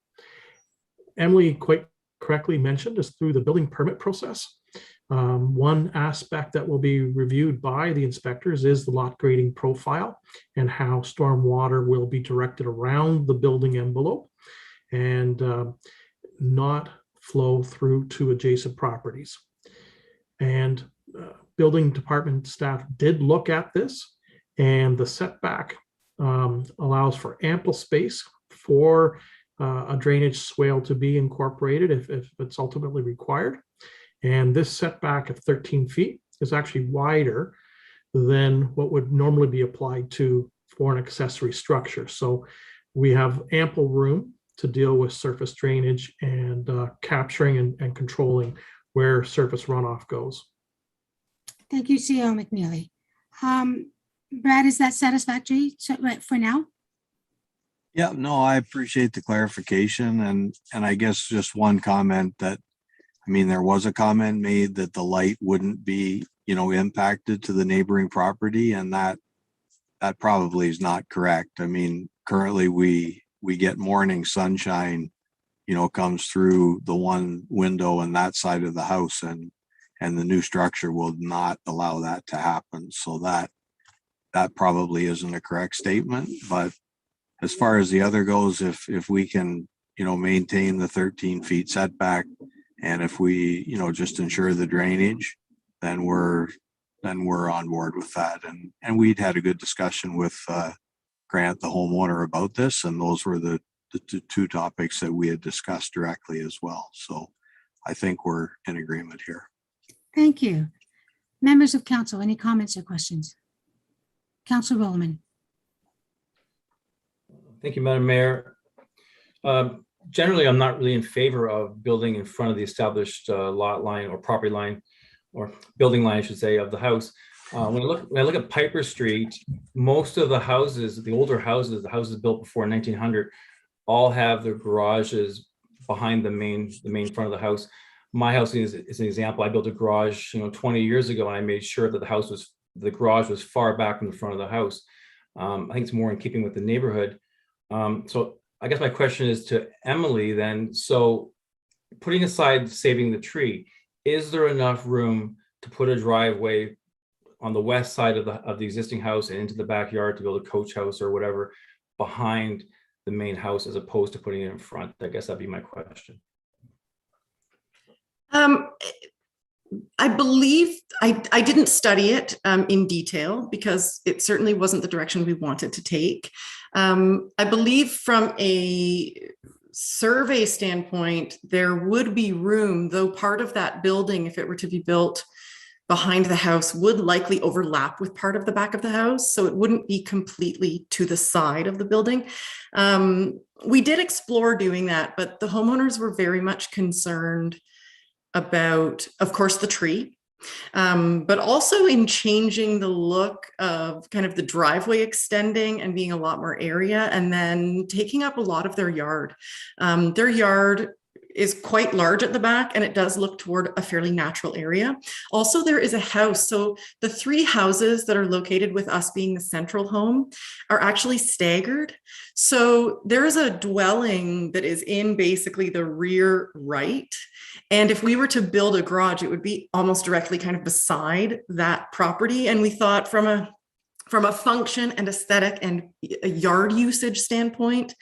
Emily quite correctly mentioned is through the building permit process. One aspect that will be reviewed by the inspectors is the lot grading profile and how stormwater will be directed around the building envelope and not flow through to adjacent properties. And building department staff did look at this, and the setback allows for ample space for a drainage swale to be incorporated if it's ultimately required. And this setback of 13 feet is actually wider than what would normally be applied to for an accessory structure. So we have ample room to deal with surface drainage and capturing and controlling where surface runoff goes. Thank you, CEO McNeely. Brad, is that satisfactory for now? Yeah, no, I appreciate the clarification, and I guess just one comment that, I mean, there was a comment made that the light wouldn't be, you know, impacted to the neighboring property, and that probably is not correct. I mean, currently we get morning sunshine, you know, comes through the one window on that side of the house, and the new structure will not allow that to happen. So that probably isn't a correct statement. But as far as the other goes, if we can, you know, maintain the 13 feet setback, and if we, you know, just ensure the drainage, then we're on board with that. And we'd had a good discussion with Grant, the homeowner, about this, and those were the two topics that we had discussed directly as well. So I think we're in agreement here. Thank you. Members of council, any comments or questions? Councilor Roman. Thank you, Madam Mayor. Generally, I'm not really in favor of building in front of the established lot line or property line, or building line, I should say, of the house. When I look at Piper Street, most of the houses, the older houses, the houses built before 1900, all have their garages behind the main front of the house. My house is an example. I built a garage, 20 years ago, and I made sure that the garage was far back from the front of the house. I think it's more in keeping with the neighborhood. So I guess my question is to Emily then. So putting aside saving the tree, is there enough room to put a driveway on the west side of the existing house and into the backyard to build a coach house or whatever behind the main house, as opposed to putting it in front? I guess that'd be my question. I believe I didn't study it in detail because it certainly wasn't the direction we wanted to take. I believe from a survey standpoint, there would be room, though part of that building, if it were to be built behind the house, would likely overlap with part of the back of the house. So it wouldn't be completely to the side of the building. We did explore doing that, but the homeowners were very much concerned about, of course, the tree, but also in changing the look of kind of the driveway extending and being a lot more area, and then taking up a lot of their yard. Their yard is quite large at the back, and it does look toward a fairly natural area. Also, there is a house. So the three houses that are located with us being the central home are actually staggered. So there is a dwelling that is in basically the rear right. And if we were to build a garage, it would be almost directly kind of beside that property. And we thought from a function and aesthetic and a yard usage standpoint,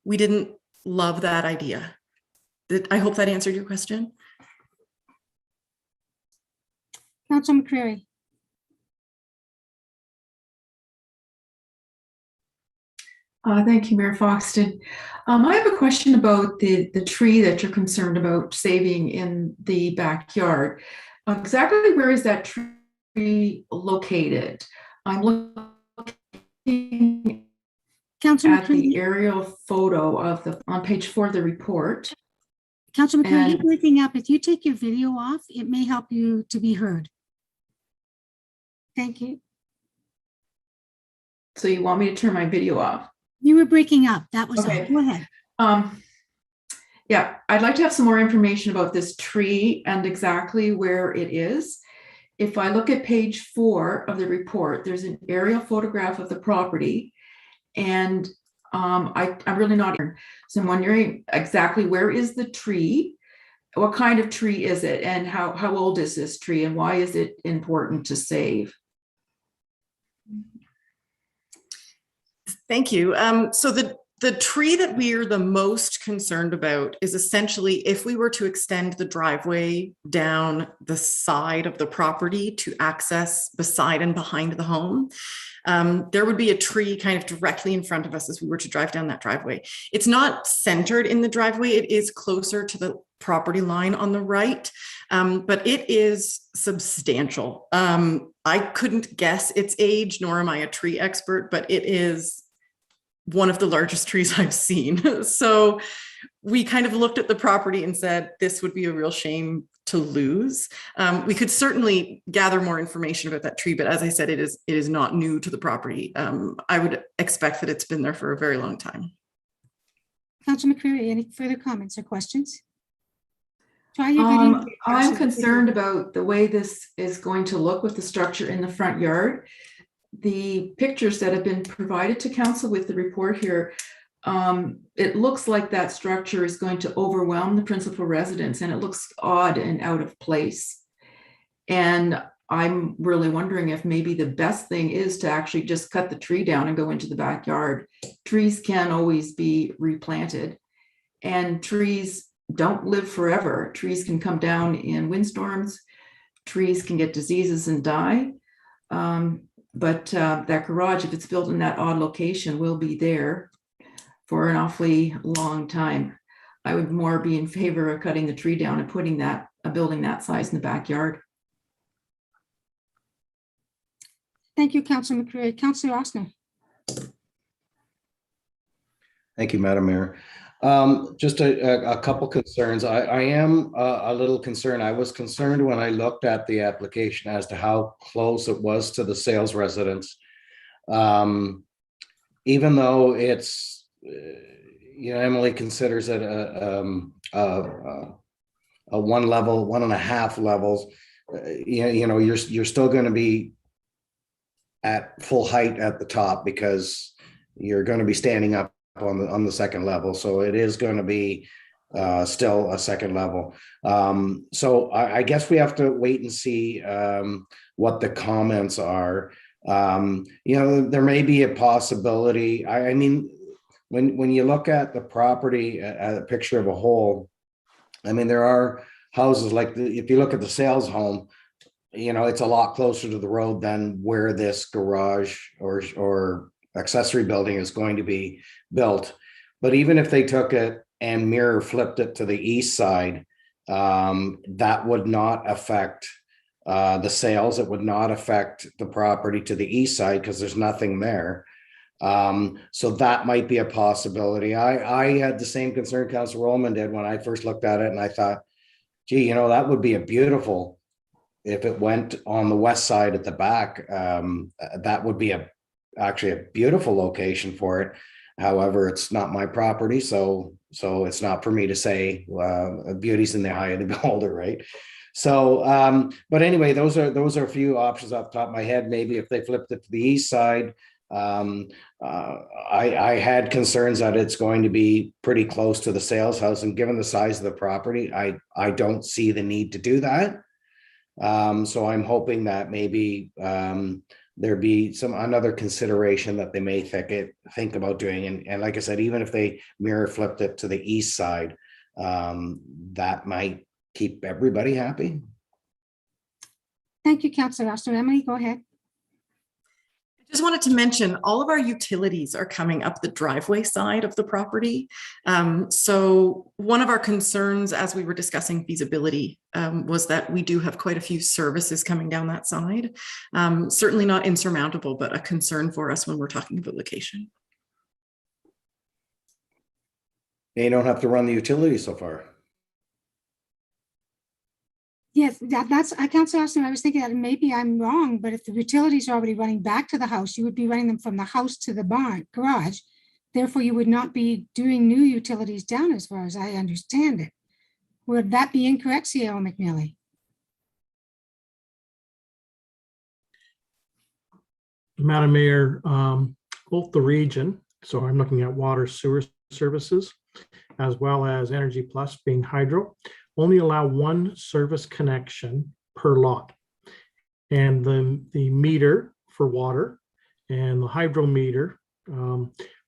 we didn't love that idea. I hope that answered your question. Councilor McCreary. Thank you, Mayor Foxton. I have a question about the tree that you're concerned about saving in the backyard. Exactly where is that tree located? I'm looking Councilor at the McCready, aerial photo of on page 4 of the report. Councilor McCready, you're and- breaking up. If you take your video off, it may help you to be heard. Thank you. So you want me to turn my video off? You were breaking up. That was all. Okay. Go ahead. Yeah, I'd like to have some more information about this tree and exactly where it is. If I look at page 4 of the report, there's an aerial photograph of the property, and I'm really not here. So I'm wondering exactly where is the tree? What kind of tree is it, and how old is this tree, and why is it important to save? Thank you. So the tree that we are the most concerned about is essentially if we were to extend the driveway down the side of the property to access beside and behind the home, there would be a tree kind of directly in front of us as we were to drive down that driveway. It's not centered in the driveway. It is closer to the property line on the right, but it is substantial. I couldn't guess its age, nor am I a tree expert, but it is one of the largest trees I've seen. So we kind of looked at the property and said, this would be a real shame to lose. We could certainly gather more information about that tree, but as I said, it is not new to the property. I would expect that it's been there for a very long time. Councilor McCreary, any further comments or questions? Try your video. I'm concerned about the way this is going to look with the structure in the front yard. The pictures that have been provided to council with the report here, it looks like that structure is going to overwhelm the principal residence, and it looks odd and out of place. And I'm really wondering if maybe the best thing is to actually just cut the tree down and go into the backyard. Trees can always be replanted, and trees don't live forever. Trees can come down in windstorms. Trees can get diseases and die. But that garage, if it's built in that odd location, will be there for an awfully long time. I would more be in favor of cutting the tree down and putting a building that size in the backyard. Thank you, Councilor McCreary. Councilor Osner. Thank you, Madam Mayor. Just a couple concerns. I am a little concerned. I was concerned when I looked at the application as to how close it was to the sales residence. Even though it's, Emily considers it a 1 level, 1.5 levels. You're still going to be at full height at the top because you're going to be standing up on the second level, so it is going to be still a second level. So I guess we have to wait and see what the comments are. There may be a possibility. I mean, when you look at the property at a picture of a whole, I mean, there are houses like if you look at the sales home, it's a lot closer to the road than where this garage or accessory building is going to be built. But even if they took it and mirror flipped it to the east side, that would not affect the sales. It would not affect the property to the east side because there's nothing there. So that might be a possibility. I had the same concern Councilor Rollman did when I first looked at it, and I thought, gee, that would be a beautiful, if it went on the west side at the back, that would be actually a beautiful location for it. However, it's not my property, so it's not for me to say beauty's in the eye of the beholder, right? So, but anyway, those are a few options off the top of my head. Maybe if they flipped it to the east side, I had concerns that it's going to be pretty close to the sales house, and given the size of the property, I don't see the need to do that. So I'm hoping that maybe there be another consideration that they may think about doing. And like I said, even if they mirror flipped it to the east side, that might keep everybody happy. Thank you, Councilor Osner. Emily, go ahead. I just wanted to mention all of our utilities are coming up the driveway side of the property. So one of our concerns as we were discussing feasibility was that we do have quite a few services coming down that side. Certainly not insurmountable, but a concern for us when we're talking about location. You don't have to run the utilities so far. Yes, that's, Councillor Austin, I was thinking that maybe I'm wrong, but if the utilities are already running back to the house, you would be running them from the house to the garage. Therefore, you would not be doing new utilities down as far as I understand it. Would that be incorrect, CEO McNeely? Madam Mayor, both the region, so I'm looking at water sewer services, as well as Energy Plus being hydro, only allow one service connection per lot. And the meter for water and the hydro meter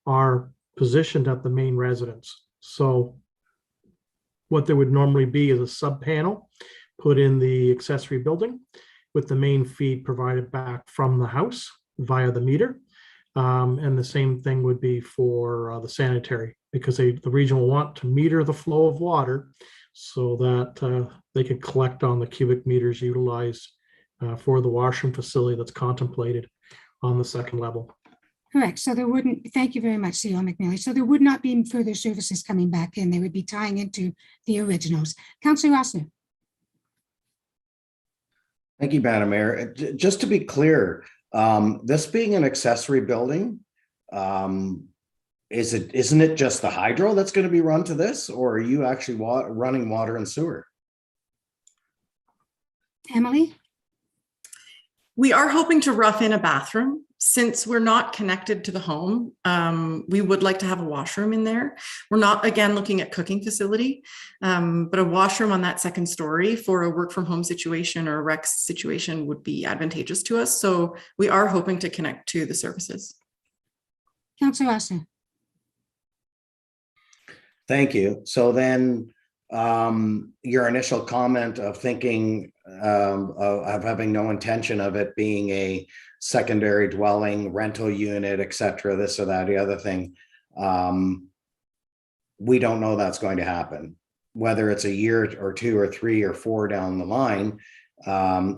are positioned at the main residence. So what there would normally be is a sub panel put in the accessory building with the main feed provided back from the house via the meter. And the same thing would be for the sanitary, because the region will want to meter the flow of water so that they can collect on the cubic meters utilized for the washroom facility that's contemplated on the second level. Correct. So there wouldn't, thank you very much, CEO McNeely. So there would not be further services coming back in. They would be tying into the originals. Councillor Rossner. Thank you, Madam Mayor. Just to be clear, this being an accessory building, isn't it just the hydro that's going to be run to this, or are you actually running water and sewer? Emily? We are hoping to rough in a bathroom. Since we're not connected to the home, we would like to have a washroom in there. We're not, again, looking at cooking facility, but a washroom on that second story for a work from home situation or a rec situation would be advantageous to us. So we are hoping to connect to the services. Councillor Rossner. Thank you. So then your initial comment of thinking of having no intention of it being a secondary dwelling, rental unit, et cetera, this or that, the other thing, we don't know that's going to happen. Whether it's a year or 2 or 3 or 4 down the line,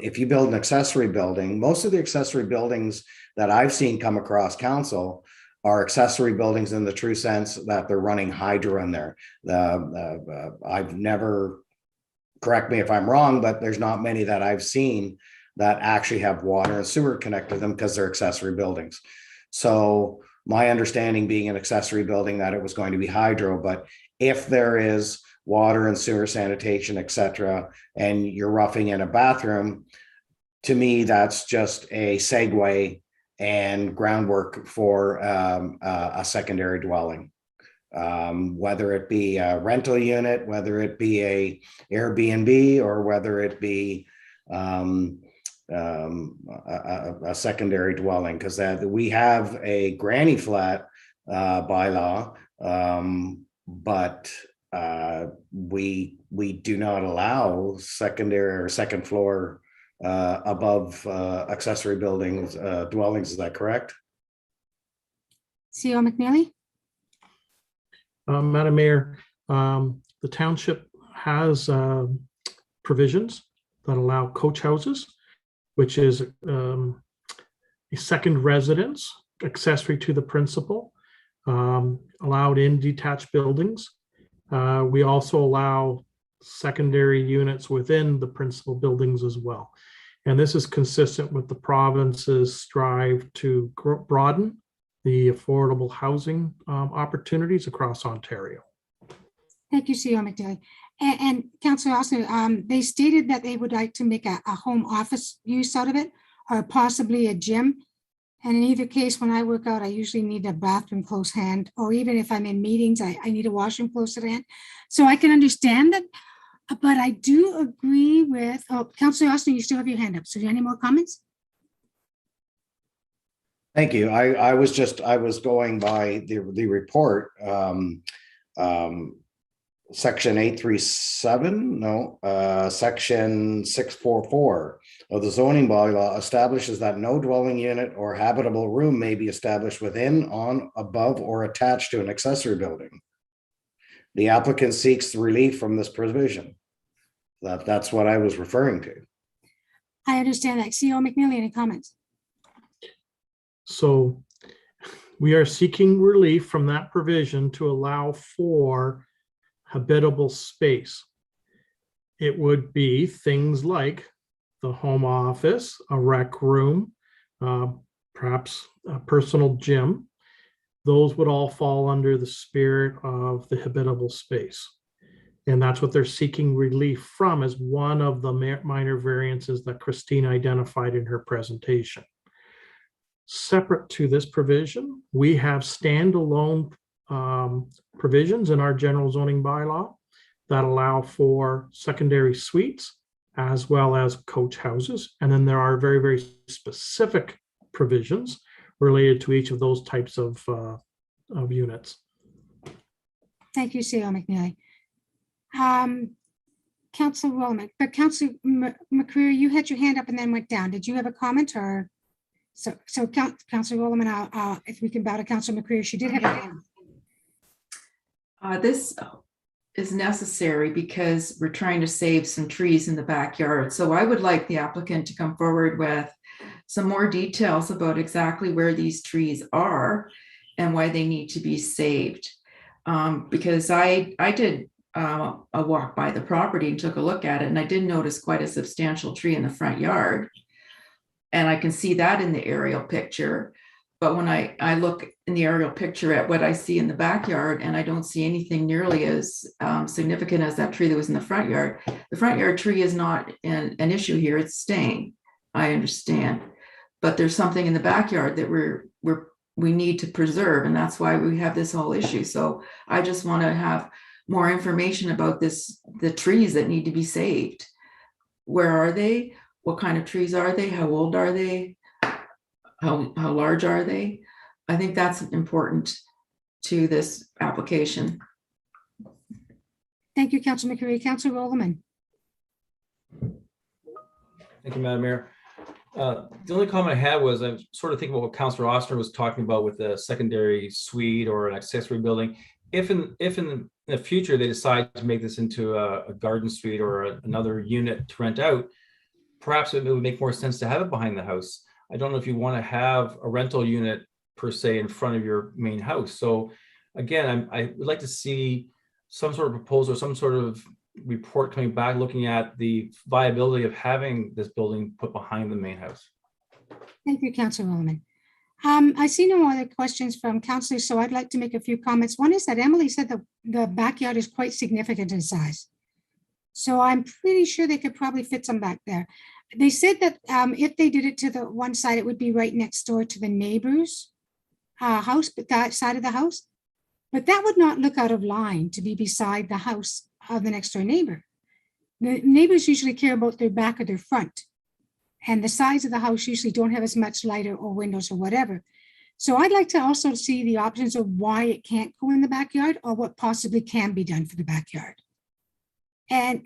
if you build an accessory building, most of the accessory buildings that I've seen come across council are accessory buildings in the true sense that they're running hydro in there. I've never, correct me if I'm wrong, but there's not many that I've seen that actually have water and sewer connected to them because they're accessory buildings. So my understanding being an accessory building that it was going to be hydro, but if there is water and sewer sanitation, et cetera, and you're roughing in a bathroom, to me, that's just a segue and groundwork for a secondary dwelling. Whether it be a rental unit, whether it be a Airbnb, or whether it be a secondary dwelling, because we have a granny flat bylaw, but we do not allow secondary or second floor above accessory buildings, dwellings. Is that correct? CEO McNeely? Madam Mayor, the township has provisions that allow coach houses, which is a second residence accessory to the principal, allowed in detached buildings. We also allow secondary units within the principal buildings as well. And this is consistent with the province's strive to broaden the affordable housing opportunities across Ontario. Thank you, CEO McNeely. And Councillor Austin, they stated that they would like to make a home office use out of it, or possibly a gym. And in either case, when I work out, I usually need a bathroom close hand, or even if I'm in meetings, I need a washroom close at hand. So I can understand that, but I do agree with, Councillor Austin, you still have your hand up. So do you have any more comments? Thank you. I was going by the report. section 837, no, section 644 of the zoning bylaw establishes that no dwelling unit or habitable room may be established within, on, above, or attached to an accessory building. The applicant seeks relief from this provision. That's what I was referring to. I understand that. CEO McNeely, any comments? So we are seeking relief from that provision to allow for habitable space. It would be things like the home office, a rec room, perhaps a personal gym. Those would all fall under the spirit of the habitable space. And that's what they're seeking relief from, as one of the minor variances that Christine identified in her presentation. Separate to this provision, we have standalone provisions in our general zoning bylaw that allow for secondary suites as well as coach houses. And then there are very, very specific provisions related to each of those types of units. Thank you, CEO McNeely. Councilor Roman, but Councilor McCreary, you had your hand up and then went down. Did you have a comment or? So Councilor Roman, if we can bow to Councilor McCreary, she did have a hand. This is necessary because we're trying to save some trees in the backyard. So I would like the applicant to come forward with some more details about exactly where these trees are and why they need to be saved. Because I did a walk by the property and took a look at it, and I did notice quite a substantial tree in the front yard. And I can see that in the aerial picture. But when I look in the aerial picture at what I see in the backyard, and I don't see anything nearly as significant as that tree that was in the front yard. The front yard tree is not an issue here, it's staying, I understand. But there's something in the backyard that we need to preserve, and that's why we have this whole issue. So I just want to have more information about the trees that need to be saved. Where are they? What kind of trees are they? How old are they? How large are they? I think that's important to this application. Thank you, Councilor McCreary. Councilor Roman. Thank you, Madam Mayor. The only comment I had was I'm sort of thinking about what Councilor Oster was talking about with a secondary suite or an accessory building. If in the future they decide to make this into a garden suite or another unit to rent out, perhaps it would make more sense to have it behind the house. I don't know if you want to have a rental unit per se in front of your main house. So again, I would like to see some sort of proposal, some sort of report coming back looking at the viability of having this building put behind the main house. Thank you, Councilor Roman. I see no other questions from councilors, so I'd like to make a few comments. One is that Emily said the backyard is quite significant in size. So I'm pretty sure they could probably fit some back there. They said that if they did it to the one side, it would be right next door to the neighbor's house, but that side of the house. But that would not look out of line to be beside the house of the next door neighbor. The neighbors usually care about their back or their front. And the sides of the house usually don't have as much light or windows or whatever. So I'd like to also see the options of why it can't go in the backyard or what possibly can be done for the backyard. And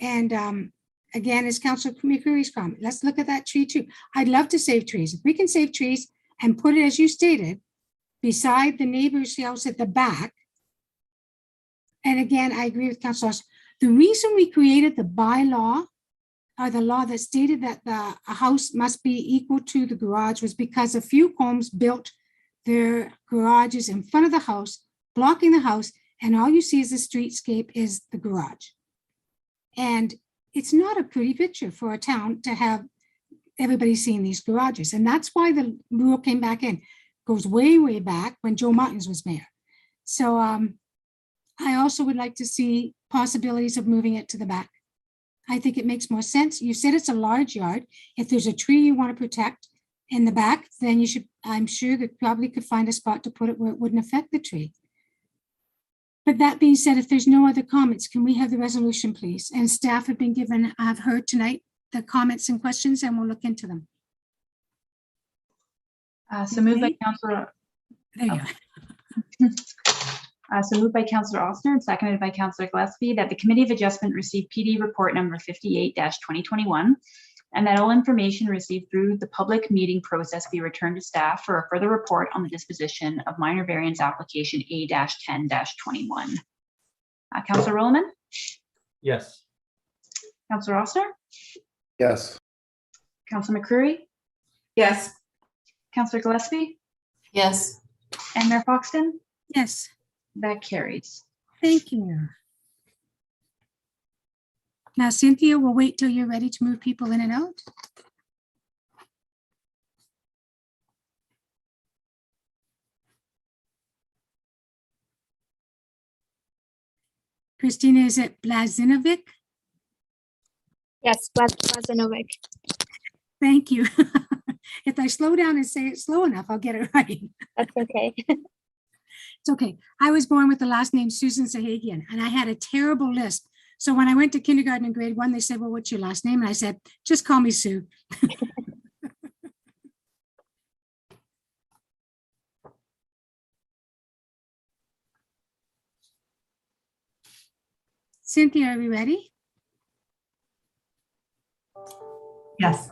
again, as Councilor McCreary's comment, let's look at that tree too. I'd love to save trees. If we can save trees and put it, as you stated, beside the neighbor's house at the back. And again, I agree with Councilor. The reason we created the bylaw or the law that stated that a house must be equal to the garage was because a few homes built their garages in front of the house, blocking the house, and all you see as the streetscape is the garage. And it's not a pretty picture for a town to have everybody seeing these garages. And that's why the rule came back in. It goes way, way back when Joe Martins was mayor. So I also would like to see possibilities of moving it to the back. I think it makes more sense. You said it's a large yard. If there's a tree you want to protect in the back, then you should, I'm sure that probably could find a spot to put it where it wouldn't affect the tree. But that being said, if there's no other comments, can we have the resolution, please? And staff have been given, I've heard tonight, the comments and questions, and we'll look into them. So moved by Councilor. There you go. So moved by Councillor Ossner and seconded by Councillor Gillespie that the Committee of Adjustment receive PD report number 58-2021 and that all information received through the public meeting process be returned to staff for a further report on the disposition of minor variance application A-10-21. Councillor Rolleman, Yes. Councillor Ossner, Yes. Councillor McCreary, Yes. Councillor Gillespie, Yes. and Mayor Foxton. Yes, That carries. thank you. Now, Cynthia, we'll wait till you're ready to move people in and out. Christina, is it Blazinovic? Yes, Blazinovic. Thank you. If I slow down and say it slow enough, I'll get it right. That's okay. It's okay. I was born with the last name Susan Sahagian, and I had a terrible lisp. So when I went to kindergarten in grade 1, they said, well, what's your last name? And I said, just call me Sue. Cynthia, are we ready? Yes.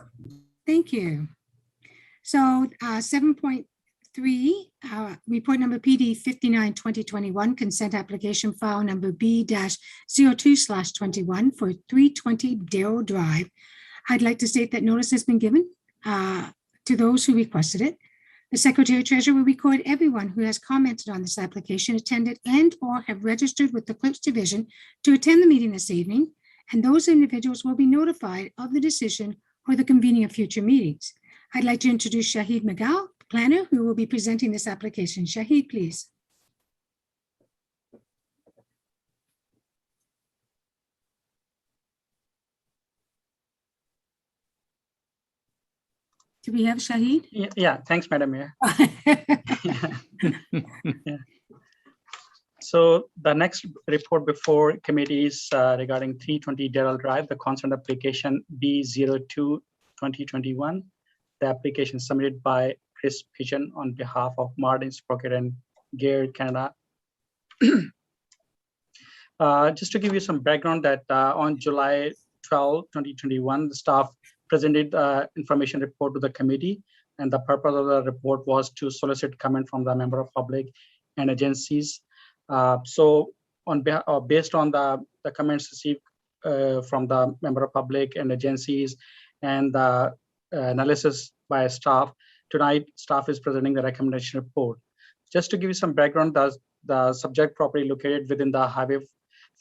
Thank you. So 7.3, report number PD 59-2021, consent application file number B-02/21 for 320 Darrow Drive. I'd like to state that notice has been given to those who requested it. The Secretary Treasurer will record everyone who has commented on this application, attended and or have registered with the Clerk's Division to attend the meeting this evening, and those individuals will be notified of the decision or the convening of future meetings. I'd like to introduce Shahid Magal, planner, who will be presenting this application. Shahid, please. Do we have Shahid? Yeah, thanks, Madam Mayor. Yeah. So the next report before committee is regarding 320 Darrell Drive, the consent application B02/2021. The application submitted by Chris Pigeon on behalf of Martin Sprocket and Gare Canada. Just to give you some background that on July 12, 2021, the staff presented information report to the committee, and the purpose of the report was to solicit comment from the member of public and agencies. So on based on the comments received from the member of public and agencies and the analysis by staff, tonight staff is presenting the recommendation report. Just to give you some background, the subject property located within the Highway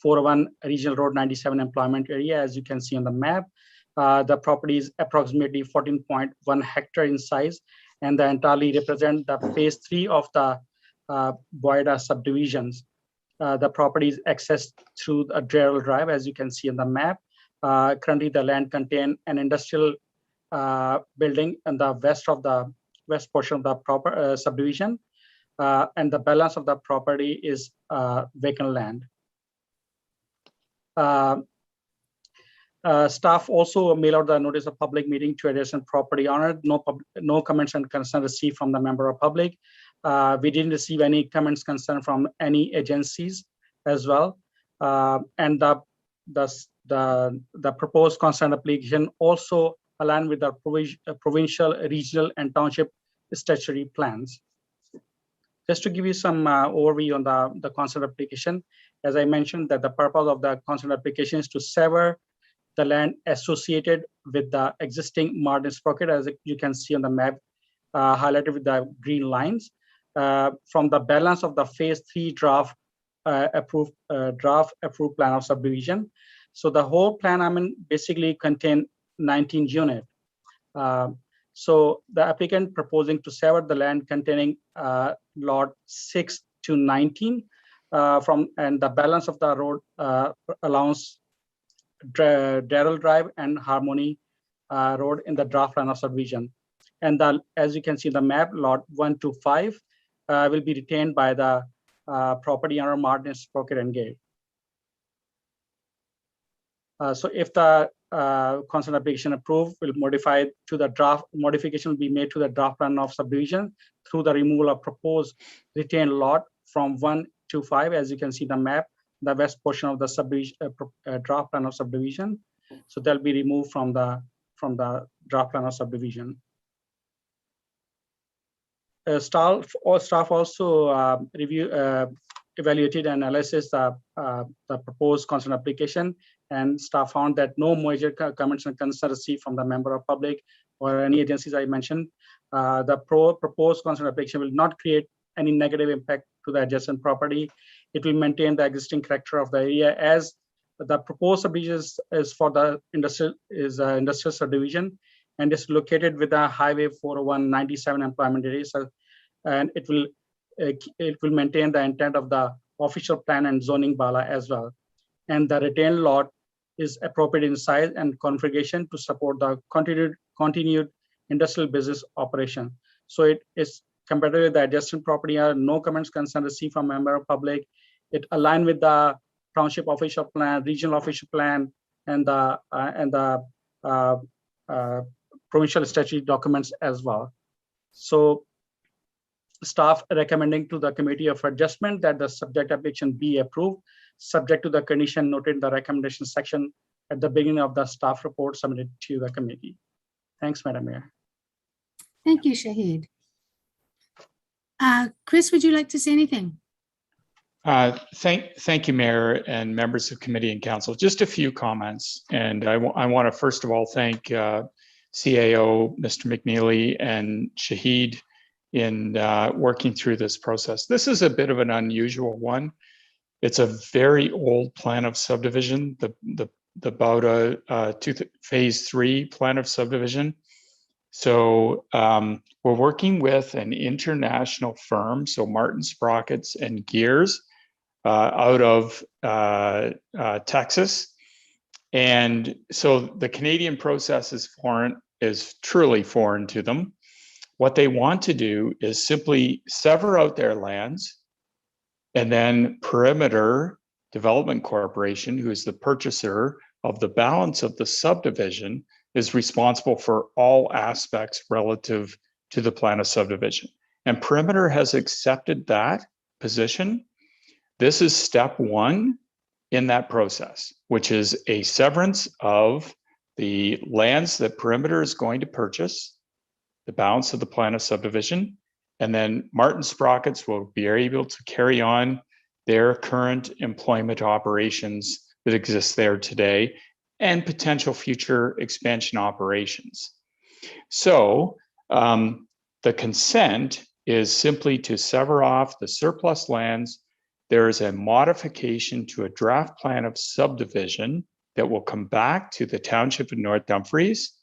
401 Regional Road 97 employment area, as you can see on the map. The property is approximately 14.1 hectare in size, and they entirely represent the phase 3 of the Boyda subdivisions. The property is accessed through a Darrell Drive, as you can see on the map. Currently, the land contains an industrial building in the west portion of the proper subdivision, and the balance of the property is vacant land. Staff also mail out the notice of public meeting to adjacent property owner. No comments and concern received from the member of public. We didn't receive any comments concern from any agencies as well. And the proposed consent application also align with the provincial, regional, and township statutory plans. Just to give you some overview on the consent application, as I mentioned, that the purpose of the consent application is to sever the land associated with the existing Martin Sprocket, as you can see on the map, highlighted with the green lines, from the balance of the phase 3 draft approved plan of subdivision. So the whole plan, basically contain 19 units. So the applicant proposing to sever the land containing lot 6 to 19 and the balance of the road allows Darrell Drive and Harmony Road in the draft plan of subdivision. And as you can see the map, lot 1 to 5 will be retained by the property owner Martin Sprocket and Gale. So if the consent application approved, will modify to the draft, modification will be made to the draft plan of subdivision through the removal of proposed retained lot from 1 25, as you can see the map, the west portion of the subdivision, draft plan of subdivision. So they'll be removed from the draft plan of subdivision. Staff also evaluated and analyzed the proposed consent application, and staff found that no major comments and concerns received from the member of public or any agencies I mentioned. The proposed consent application will not create any negative impact to the adjacent property. It will maintain the existing character of the area, as the proposed subdivision is for the industrial subdivision, and is located with the Highway 401 97 employment area. So, and it will maintain the intent of the official plan and zoning bylaw as well. And the retained lot is appropriate in size and configuration to support the continued industrial business operation. So it is compatible with the adjacent property. No comments concern received from member of public. It aligned with the township official plan, regional official plan, and the provincial statutory documents as well. So staff recommending to the committee of adjustment that the subject application be approved, subject to the condition noted in the recommendation section at the beginning of the staff report submitted to the committee. Thanks, Madam Mayor. Thank you, Shahid. Chris, would you like to say anything? Thank you, Mayor and members of committee and council. Just a few comments. And I want to first of all thank CAO, Mr. McNeely and Shahid in working through this process. This is a bit of an unusual one. It's a very old plan of subdivision, the Bauda phase 3 plan of subdivision. So we're working with an international firm, so Martin Sprockets and Gears out of Texas. And so the Canadian process is truly foreign to them. What they want to do is simply sever out their lands, and then Perimeter Development Corporation, who is the purchaser of the balance of the subdivision, is responsible for all aspects relative to the plan of subdivision. And Perimeter has accepted that position. This is step one in that process, which is a severance of the lands that Perimeter is going to purchase, the balance of the plan of subdivision, and then Martin Sprockets will be able to carry on their current employment operations that exist there today and potential future expansion operations. So the consent is simply to sever off the surplus lands. There is a modification to a draft plan of subdivision that will come back to the Township of North Dumfries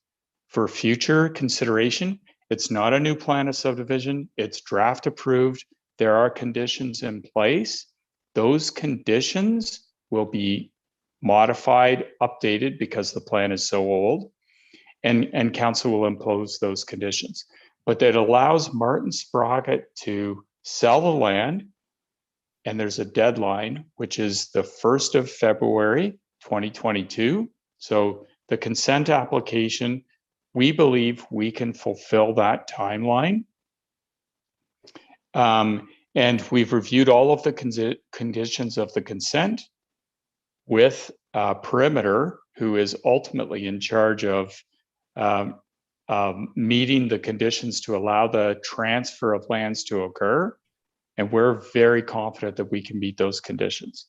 for future consideration. It's not a new plan of subdivision. It's draft approved. There are conditions in place. Those conditions will be modified, updated because the plan is so old, and council will impose those conditions. But that allows Martin Sprocket to sell the land, and there's a deadline, which is the 1st of February, 2022. So the consent application, we believe we can fulfill that timeline. And we've reviewed all of the conditions of the consent with Perimeter, who is ultimately in charge of meeting the conditions to allow the transfer of lands to occur. And we're very confident that we can meet those conditions.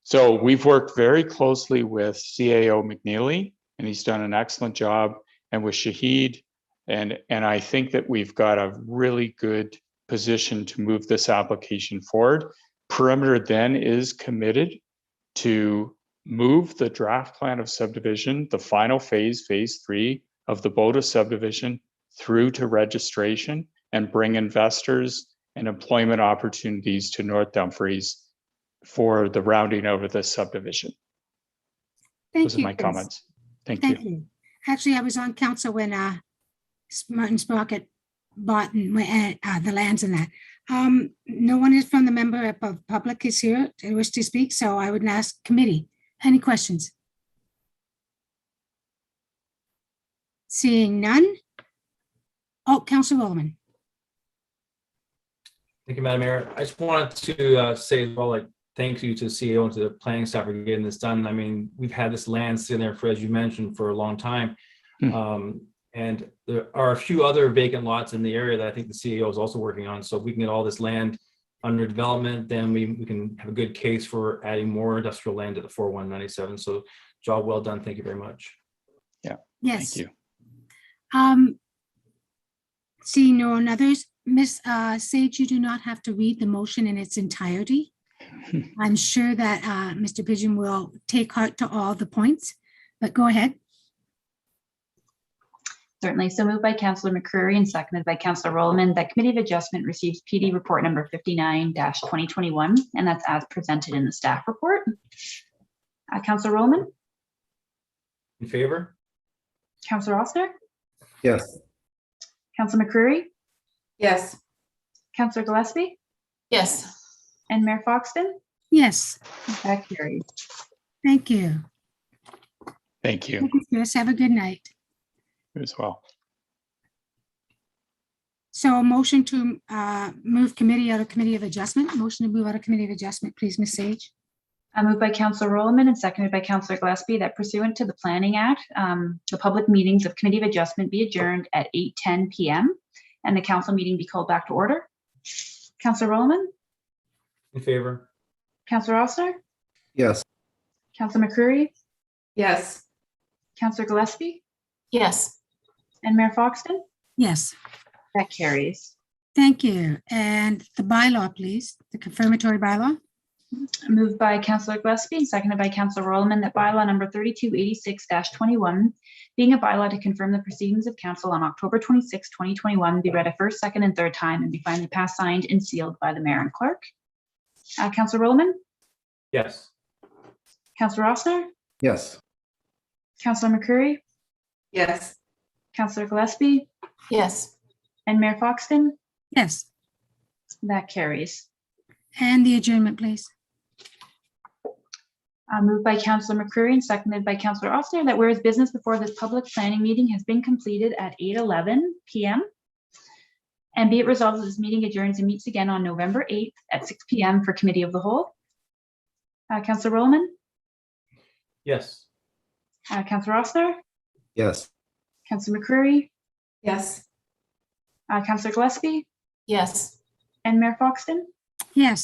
So we've worked very closely with CAO McNeely, and he's done an excellent job, and with Shahid. And I think that we've got a really good position to move this application forward. Perimeter then is committed to move the draft plan of subdivision, the final phase, phase 3 of the Bauda subdivision, through to registration and bring investors and employment opportunities to North Dumfries for the rounding out of this subdivision. Those are my comments. Thank you. Actually, I was on council when Martin Sprocket bought the lands and that. No one is from the member of public is here to wish to speak, so I would ask committee. Any questions? Seeing none. Oh, Councilor Roman. Thank you, Madam Mayor. I just wanted to say as well, like, thank you to the CEO and to the planning staff for getting this done. I mean, we've had this land sitting there for, as you mentioned, for a long time. And there are a few other vacant lots in the area that I think the CEO is also working on. So if we can get all this land under development, then we can have a good case for adding more industrial land to the 4197. So job well done. Thank you very much. Yeah. Yes. Thank you. Seeing no one others, Ms. Sage, you do not have to read the motion in its entirety. I'm sure that Mr. Pigeon will take heart to all the points, but go ahead. Certainly. So moved by Councillor McCreary and seconded by Councillor Rowland that Committee of Adjustment receives PD report number 59-2021, and that's as presented in the staff report. Councillor Rowland, In favor? Councillor Oster, Yes. Councillor McCreary, Yes. Councillor Gillespie, Yes. and Mayor Foxton. Yes, That carries. thank you. Thank you. Thank you, Chris. Have a good night. You as well. So a motion to move committee out of Committee of Adjustment. Motion to move out of Committee of Adjustment, please, Ms. Sage. Moved by Councillor Rowland and seconded by Councillor Gillespie that pursuant to the Planning Act, the public meetings of Committee of Adjustment be adjourned at 8:10 p.m. and the council meeting be called back to order. Councillor Rowland, In favor? Councillor Oster, Yes. Councillor McCreary, Yes. Councillor Gillespie, Yes. and Mayor Foxton. Yes, That carries. thank you. And the bylaw, please, the confirmatory bylaw. Moved by Councillor Gillespie and seconded by Councillor Rowland that bylaw number 3286-21, being a bylaw to confirm the proceedings of council on October 26, 2021, be read a first, second, and third time and be finally passed, signed, and sealed by the mayor and clerk. Councillor Rowland, Yes. Councillor Oster, Yes. Councillor McCreary, Yes. Councillor Gillespie, Yes. and Mayor Foxton. Yes, That carries. and the adjournment, please. Moved by Councillor McCreary and seconded by Councillor Oster that whereas business before this public planning meeting has been completed at 8:11 p.m. and be it resolved that this meeting adjourns and meets again on November 8th at 6 p.m. for Committee of the Whole. Councillor Rowland, Yes. Councillor Oster, Yes. Councillor McCreary, Yes. Councillor Gillespie, Yes. and Mayor Foxton. Yes.